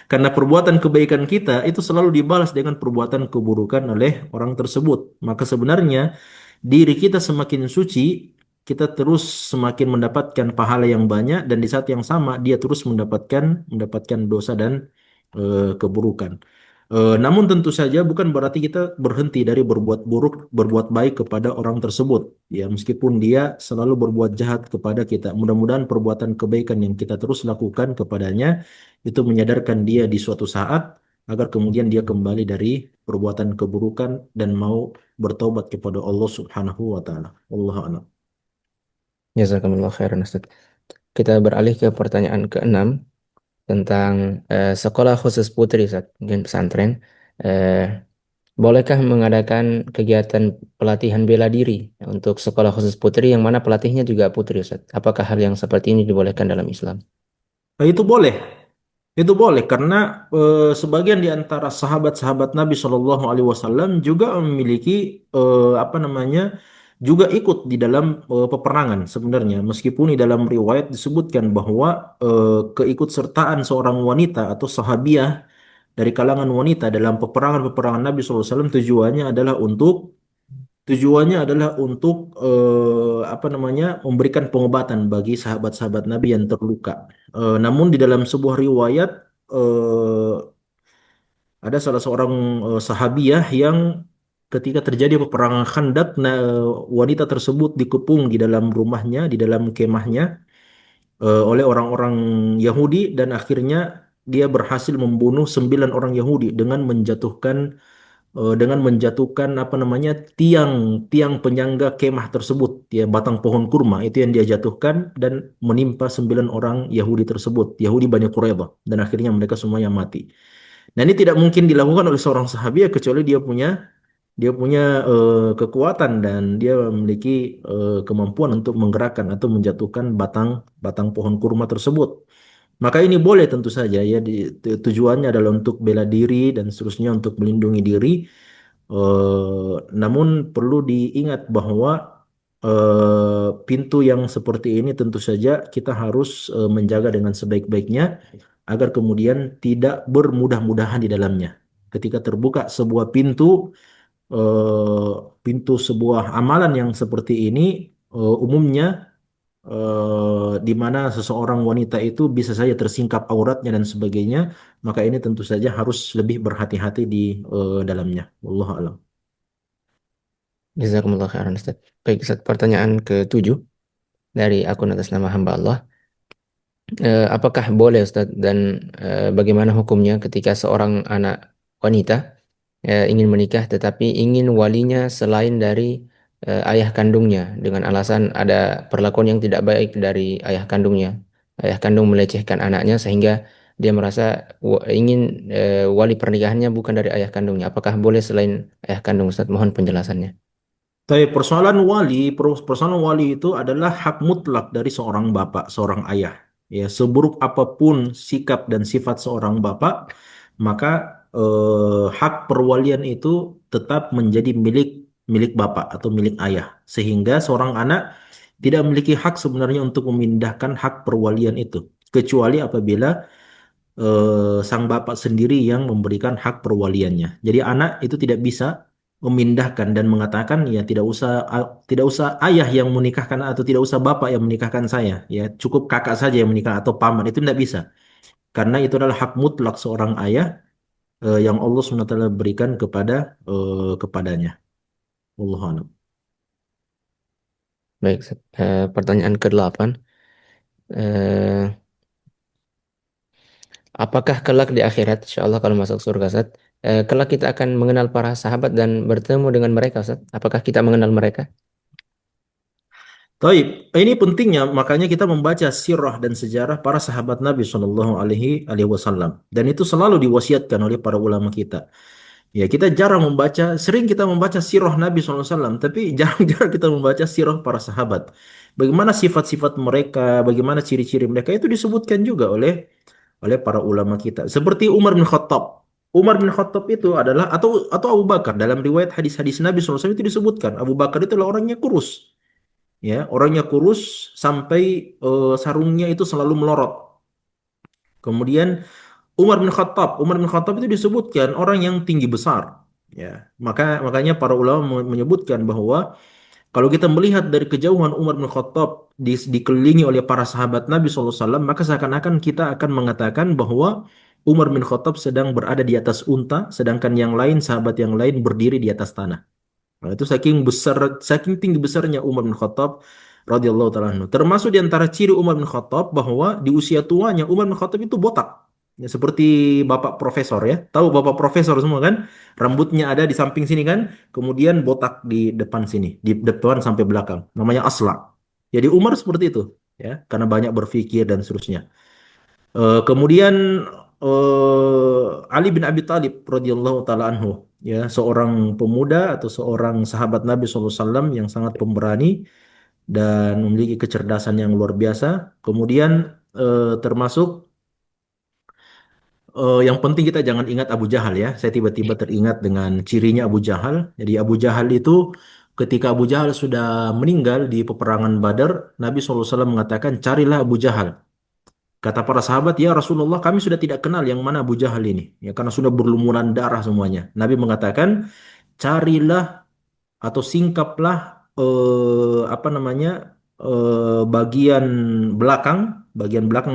karena perbuatan kebaikan kita itu selalu dibalas dengan perbuatan keburukan oleh orang tersebut. Maka sebenarnya diri kita semakin suci, kita terus semakin mendapatkan pahala yang banyak, dan di saat yang sama dia terus mendapatkan dosa dan keburukan. Namun tentu saja bukan berarti kita berhenti dari berbuat buruk, berbuat baik kepada orang tersebut. Ya, meskipun dia selalu berbuat jahat kepada kita. Mudah-mudahan perbuatan kebaikan yang kita terus lakukan kepadanya itu menyadarkan dia di suatu saat agar kemudian dia kembali dari perbuatan keburukan dan mau bertobat kepada Allah Subhanahu wa taala. Wallahu a'lam. Jazakumullah khairan Ustaz. Kita beralih ke pertanyaan keenam tentang sekolah khusus putri Ustaz, mungkin pesantren. Eh, Bolehkah mengadakan kegiatan pelatihan bela diri untuk sekolah khusus putri yang mana pelatihnya juga putri Ustaz? Apakah hal yang seperti ini dibolehkan dalam Islam? Itu boleh. Itu boleh karena sebagian di antara sahabat-sahabat Nabi Shallallahu Alaihi Wasallam juga memiliki apa namanya juga ikut di dalam peperangan sebenarnya, meskipun di dalam riwayat disebutkan bahwa keikutsertaan seorang wanita atau sahabiah dari kalangan wanita dalam peperangan-peperangan Nabi SAW tujuannya adalah untuk apa namanya memberikan pengobatan bagi sahabat-sahabat Nabi yang terluka. Namun di dalam sebuah riwayat eh, ada salah seorang sahabiah yang ketika terjadi peperangan Khandaq, wanita tersebut dikepung di dalam rumahnya, di dalam kemahnya, oleh orang-orang Yahudi, dan akhirnya dia berhasil membunuh 9 orang Yahudi dengan menjatuhkan dengan menjatuhkan apa namanya tiang tiang penyangga kemah tersebut, ya batang pohon kurma itu yang dia jatuhkan dan menimpa 9 orang Yahudi tersebut, Yahudi Bani Quraidah, dan akhirnya mereka semuanya mati. Nah, ini tidak mungkin dilakukan oleh seorang sahabat ya, kecuali dia punya kekuatan dan dia memiliki kemampuan untuk menggerakkan atau menjatuhkan batang batang pohon kurma tersebut. Maka ini boleh tentu saja ya, tujuannya adalah untuk bela diri dan seterusnya, untuk melindungi diri. Namun perlu diingat bahwa pintu yang seperti ini tentu saja kita harus menjaga dengan sebaik-baiknya agar kemudian tidak bermudah-mudahan di dalamnya. Ketika terbuka sebuah pintu sebuah amalan yang seperti ini, umumnya di mana seseorang wanita itu bisa saja tersingkap auratnya dan sebagainya, maka ini tentu saja harus lebih berhati-hati di dalamnya. Wallahu a'lam. Jazakumullah khairan Ustaz. Baik Ustaz, pertanyaan ke-7 dari akun atas nama hamba Allah. Apakah boleh Ustaz dan bagaimana hukumnya ketika seorang anak wanita ingin menikah tetapi ingin walinya selain dari ayah kandungnya dengan alasan ada perlakuan yang tidak baik dari ayah kandungnya. Ayah kandung melecehkan anaknya sehingga dia merasa ingin wali pernikahannya bukan dari ayah kandungnya. Apakah boleh selain ayah kandung Ustaz? Mohon penjelasannya. Tapi persoalan wali itu adalah hak mutlak dari seorang bapak, seorang ayah. Ya, seburuk apapun sikap dan sifat seorang bapak, maka hak perwalian itu tetap menjadi milik milik bapak atau milik ayah. Sehingga seorang anak tidak memiliki hak sebenarnya untuk memindahkan hak perwalian itu, kecuali apabila sang bapak sendiri yang memberikan hak perwaliannya. Jadi anak itu tidak bisa memindahkan dan mengatakan ya tidak usah ayah yang menikahkan atau tidak usah bapak yang menikahkan saya, ya cukup kakak saja yang menikah atau paman, itu tidak bisa, karena itu adalah hak mutlak seorang ayah yang Allah SWT berikan kepadanya. Wallahu a'lam. Baik, Ustaz. Pertanyaan ke-8. Eh, apakah kelak di akhirat, insya Allah kalau masuk surga, Ustaz, kelak kita akan mengenal para sahabat dan bertemu dengan mereka, Ustaz? Apakah kita mengenal mereka? Taib, ini pentingnya makanya kita membaca sirah dan sejarah para sahabat Nabi Shallallahu Alaihi Alaihi Wasallam, dan itu selalu diwasiatkan oleh para ulama kita. Ya, kita jarang membaca, sering kita membaca sirah Nabi SAW, tapi jarang-jarang kita membaca sirah para sahabat. Bagaimana sifat-sifat mereka, bagaimana ciri-ciri mereka, itu disebutkan juga oleh oleh para ulama kita. Seperti Umar bin Khattab. Umar bin Khattab itu adalah atau Abu Bakar, dalam riwayat hadis-hadis Nabi SAW itu disebutkan Abu Bakar itu adalah orangnya kurus, ya, orangnya kurus sampai sarungnya itu selalu melorot. Kemudian Umar bin Khattab itu disebutkan orang yang tinggi besar. Ya, makanya para ulama menyebutkan bahwa kalau kita melihat dari kejauhan Umar bin Khattab dikelilingi oleh para sahabat Nabi SAW, maka seakan-akan kita akan mengatakan bahwa Umar bin Khattab sedang berada di atas unta, sedangkan yang lain, sahabat yang lain berdiri di atas tanah. Nah, itu saking tinggi besarnya Umar bin Khattab radhiyallahu taala anhu. Termasuk di antara ciri Umar bin Khattab bahwa di usia tuanya Umar bin Khattab itu botak. Ya, seperti bapak profesor ya. Tahu bapak profesor semua kan? Rambutnya ada di samping sini kan? Kemudian botak di depan sini, di depan sampai belakang. Namanya asla. Jadi Umar seperti itu, ya, karena banyak berpikir dan seterusnya. Kemudian Ali bin Abi Thalib radhiyallahu taala anhu, ya, seorang pemuda atau seorang sahabat Nabi SAW yang sangat pemberani dan memiliki kecerdasan yang luar biasa. Kemudian termasuk yang penting kita jangan ingat Abu Jahal ya. Saya tiba-tiba teringat dengan cirinya Abu Jahal. Jadi Abu Jahal itu ketika Abu Jahal sudah meninggal di peperangan Badar, Nabi SAW mengatakan carilah Abu Jahal. Kata para sahabat, ya Rasulullah, kami sudah tidak kenal yang mana Abu Jahal ini. Ya, karena sudah berlumuran darah semuanya. Nabi mengatakan, carilah atau singkaplah apa namanya bagian belakang,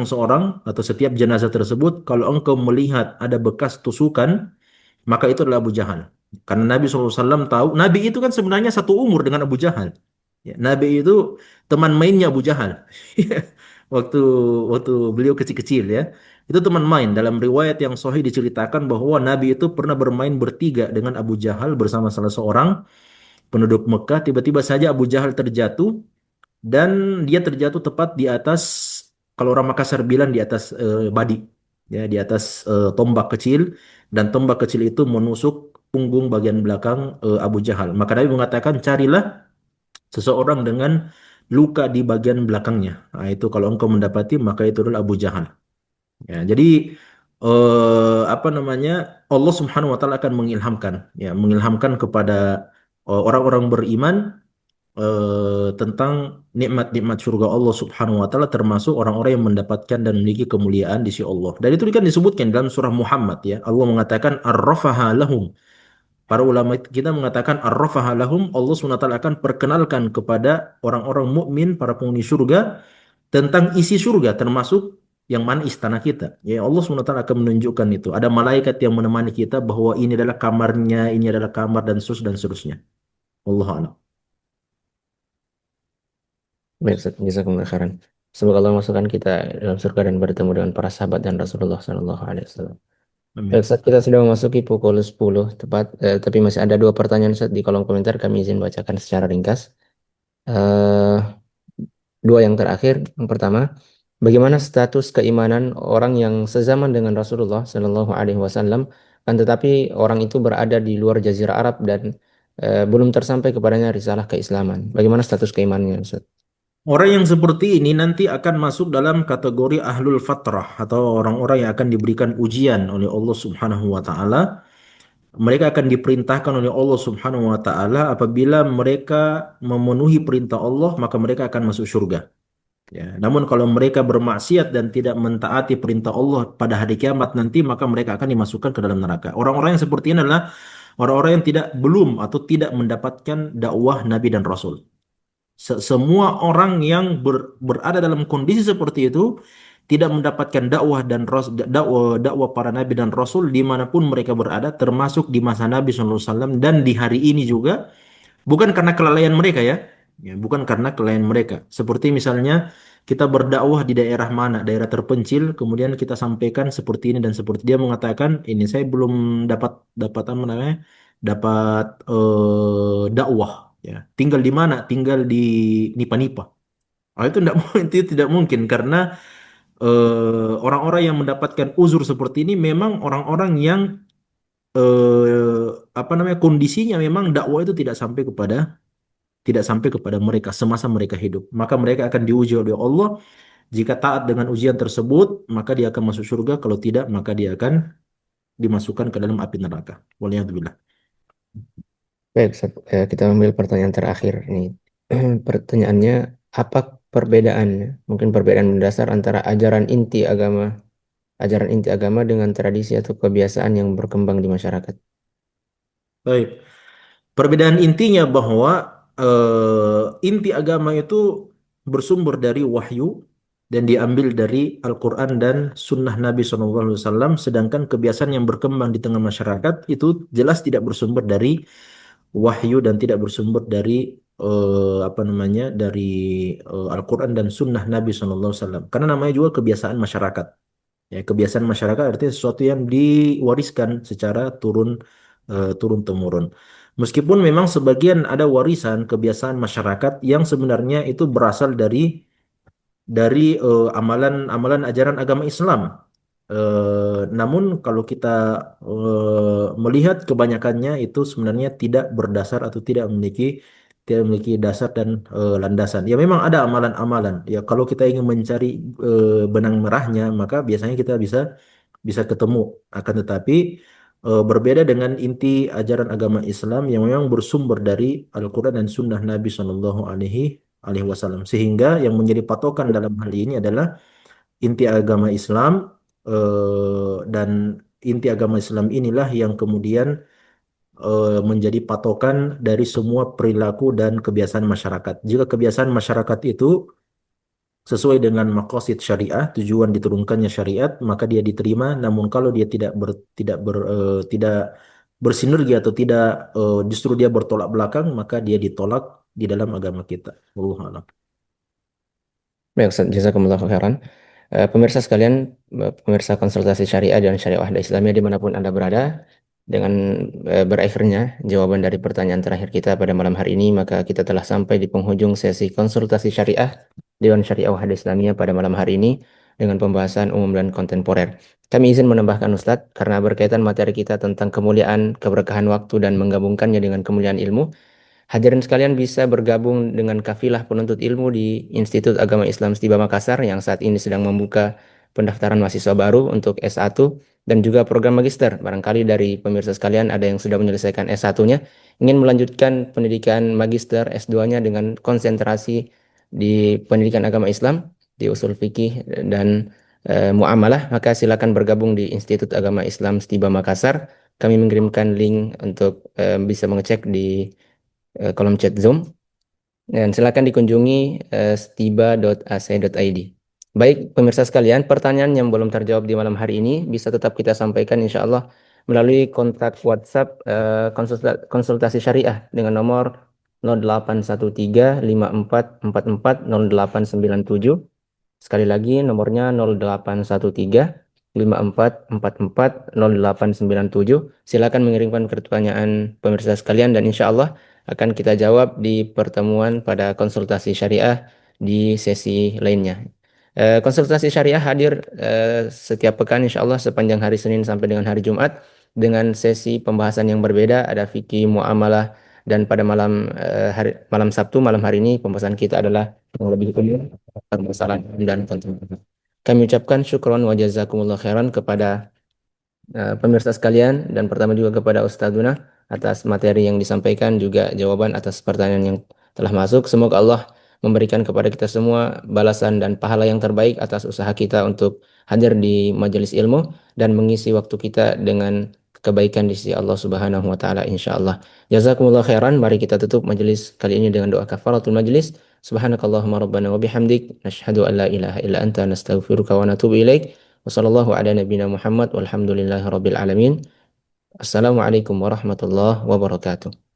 seorang atau setiap jenazah tersebut. Kalau engkau melihat ada bekas tusukan, maka itu adalah Abu Jahal. Karena Nabi SAW tahu, Nabi itu kan sebenarnya satu umur dengan Abu Jahal. Ya, Nabi itu teman mainnya Abu Jahal. Waktu waktu beliau kecil-kecil ya. Itu teman main. Dalam riwayat yang sahih diceritakan bahwa Nabi itu pernah bermain bertiga dengan Abu Jahal bersama salah seorang penduduk Mekah. Tiba-tiba saja Abu Jahal terjatuh dan dia terjatuh tepat di atas, kalau orang Makassar bilang di atas badi, ya di atas tombak kecil, dan tombak kecil itu menusuk punggung bagian belakang Abu Jahal. Maka Nabi mengatakan carilah seseorang dengan luka di bagian belakangnya. Nah, itu kalau engkau mendapati maka itu adalah Abu Jahal. Ya, jadi apa namanya, Allah Subhanahu Wa Taala akan mengilhamkan, ya mengilhamkan kepada orang-orang beriman tentang nikmat-nikmat surga Allah Subhanahu wa taala, termasuk orang-orang yang mendapatkan dan memiliki kemuliaan di sisi Allah. Dan itu kan disebutkan dalam surah Muhammad, ya. Allah mengatakan ar-rafaha lahum. Para ulama kita mengatakan ar-rafaha lahum, Allah Subhanahu wa taala akan perkenalkan kepada orang-orang mukmin, para penghuni surga, tentang isi surga, termasuk yang mana istana kita. Ya Allah Subhanahu wa taala akan menunjukkan itu. Ada malaikat yang menemani kita bahwa ini adalah kamarnya, ini adalah kamar dan seterusnya. Wallahu a'lam. Baik, Ustaz. Jazakumullah khairan. Semoga Allah masukkan kita dalam surga dan bertemu dengan para sahabat dan Rasulullah Sallallahu Alaihi Wasallam. Baik, Amin. Ustaz, kita sudah memasuki pukul 10 tepat, tapi masih ada dua pertanyaan, Ustaz, di kolom komentar. Kami izin bacakan secara ringkas. Eh, Dua yang terakhir. Yang pertama, bagaimana status keimanan orang yang sezaman dengan Rasulullah Sallallahu Alaihi Wasallam, kan tetapi orang itu berada di luar Jazirah Arab dan belum tersampai kepadanya risalah keislaman. Bagaimana status keimanannya, Ustaz? Orang yang seperti ini nanti akan masuk dalam kategori ahlul fatrah atau orang-orang yang akan diberikan ujian oleh Allah Subhanahu wa taala. Mereka akan diperintahkan oleh Allah Subhanahu wa taala, apabila mereka memenuhi perintah Allah maka mereka akan masuk surga. Ya, namun kalau mereka bermaksiat dan tidak mentaati perintah Allah pada hari kiamat nanti, maka mereka akan dimasukkan ke dalam neraka. Orang-orang yang seperti ini adalah orang-orang yang tidak belum atau tidak mendapatkan dakwah Nabi dan Rasul. Semua orang yang berada dalam kondisi seperti itu tidak mendapatkan dakwah dan dakwah para nabi dan rasul dimanapun mereka berada, termasuk di masa Nabi SAW dan di hari ini juga, bukan karena kelalaian mereka, ya. Ya, bukan karena kelalaian mereka. Seperti misalnya kita berdakwah di daerah mana, daerah terpencil, kemudian kita sampaikan seperti ini dan seperti, dia mengatakan ini saya belum dapat dapat apa namanya, dapat dakwah. Ya, tinggal di mana? Tinggal di Nipa-Nipa. Oh, itu tidak itu tidak mungkin, karena orang-orang yang mendapatkan uzur seperti ini memang orang-orang yang apa namanya, kondisinya memang dakwah itu tidak sampai kepada mereka semasa mereka hidup. Maka mereka akan diuji oleh Allah. Jika taat dengan ujian tersebut, maka dia akan masuk surga. Kalau tidak, maka dia akan dimasukkan ke dalam api neraka. Waliyadzubillah. Baik, Ustaz. Kita ambil pertanyaan terakhir ini. Pertanyaannya, apa perbedaannya? Mungkin perbedaan mendasar antara ajaran inti agama dengan tradisi atau kebiasaan yang berkembang di masyarakat. Baik. Perbedaan intinya bahwa inti agama itu bersumber dari wahyu dan diambil dari Al-Quran dan Sunnah Nabi SAW, sedangkan kebiasaan yang berkembang di tengah masyarakat itu jelas tidak bersumber dari wahyu dan tidak bersumber dari apa namanya, dari Al-Quran dan Sunnah Nabi SAW. Karena namanya juga kebiasaan masyarakat. Ya, kebiasaan masyarakat artinya sesuatu yang diwariskan secara turun temurun. Meskipun memang sebagian ada warisan kebiasaan masyarakat yang sebenarnya itu berasal dari amalan-amalan ajaran agama Islam. Namun kalau kita melihat kebanyakannya itu sebenarnya tidak berdasar atau tidak memiliki dasar dan landasan. Ya memang ada amalan-amalan. Ya kalau kita ingin mencari benang merahnya, maka biasanya kita bisa bisa ketemu. Akan tetapi berbeda dengan inti ajaran agama Islam yang memang bersumber dari Al-Quran dan Sunnah Nabi Shallallahu Alaihi Wasallam. Sehingga yang menjadi patokan dalam hal ini adalah inti agama Islam, dan inti agama Islam inilah yang kemudian menjadi patokan dari semua perilaku dan kebiasaan masyarakat. Jika kebiasaan masyarakat itu sesuai dengan maqasid syariah, tujuan diturunkannya syariat, maka dia diterima. Namun kalau dia tidak bersinergi atau tidak, justru dia bertolak belakang, maka dia ditolak di dalam agama kita. Wallahu a'lam. Baik, Ustaz. Jazakumullah khairan. Pemirsa sekalian, pemirsa konsultasi syariah dan syariah wahda Islamiyah dimanapun Anda berada, dengan berakhirnya jawaban dari pertanyaan terakhir kita pada malam hari ini, maka kita telah sampai di penghujung sesi konsultasi syariah Dewan Syariah Wahda Islamiyah pada malam hari ini dengan pembahasan umum dan kontemporer. Kami izin menambahkan Ustadz, karena berkaitan materi kita tentang kemuliaan, keberkahan waktu, dan menggabungkannya dengan kemuliaan ilmu, hadirin sekalian bisa bergabung dengan kafilah penuntut ilmu di Institut Agama Islam Setiba Makassar yang saat ini sedang membuka pendaftaran mahasiswa baru untuk S1 dan juga program magister. Barangkali dari pemirsa sekalian ada yang sudah menyelesaikan S1-nya, ingin melanjutkan pendidikan magister S2-nya dengan konsentrasi di pendidikan agama Islam, di usul fikih dan muamalah, maka silakan bergabung di Institut Agama Islam Setiba Makassar. Kami mengirimkan link untuk bisa mengecek di kolom chat Zoom dan silakan dikunjungi stiba.ac.id. Baik, pemirsa sekalian, pertanyaan yang belum terjawab di malam hari ini bisa tetap kita sampaikan insya Allah melalui kontak WhatsApp konsultasi syariah dengan nomor 081354440897. Sekali lagi nomornya 081354440897. Silakan mengirimkan pertanyaan pemirsa sekalian dan insya Allah akan kita jawab di pertemuan pada konsultasi syariah di sesi lainnya. Konsultasi syariah hadir setiap pekan insya Allah sepanjang hari Senin sampai dengan hari Jumat dengan sesi pembahasan yang berbeda. Ada fikih, muamalah, dan pada malam Sabtu malam hari ini pembahasan kita adalah yang lebih umum permasalahan dan konten. Kami ucapkan syukron wa jazakumullah khairan kepada pemirsa sekalian dan pertama juga kepada Ustadzuna atas materi yang disampaikan juga jawaban atas pertanyaan yang telah masuk. Semoga Allah memberikan kepada kita semua balasan dan pahala yang terbaik atas usaha kita untuk hadir di majelis ilmu dan mengisi waktu kita dengan kebaikan di sisi Allah Subhanahu wa taala insyaallah. Jazakumullah khairan. Mari kita tutup majelis kali ini dengan doa kafaratul majelis. Subhanakallahumma rabbana wa bihamdik nasyhadu an la ilaha illa anta nastaghfiruka wa natubu ilaik. Wassallallahu ala nabiyina Muhammad walhamdulillahi rabbil alamin. Assalamualaikum warahmatullahi wabarakatuh.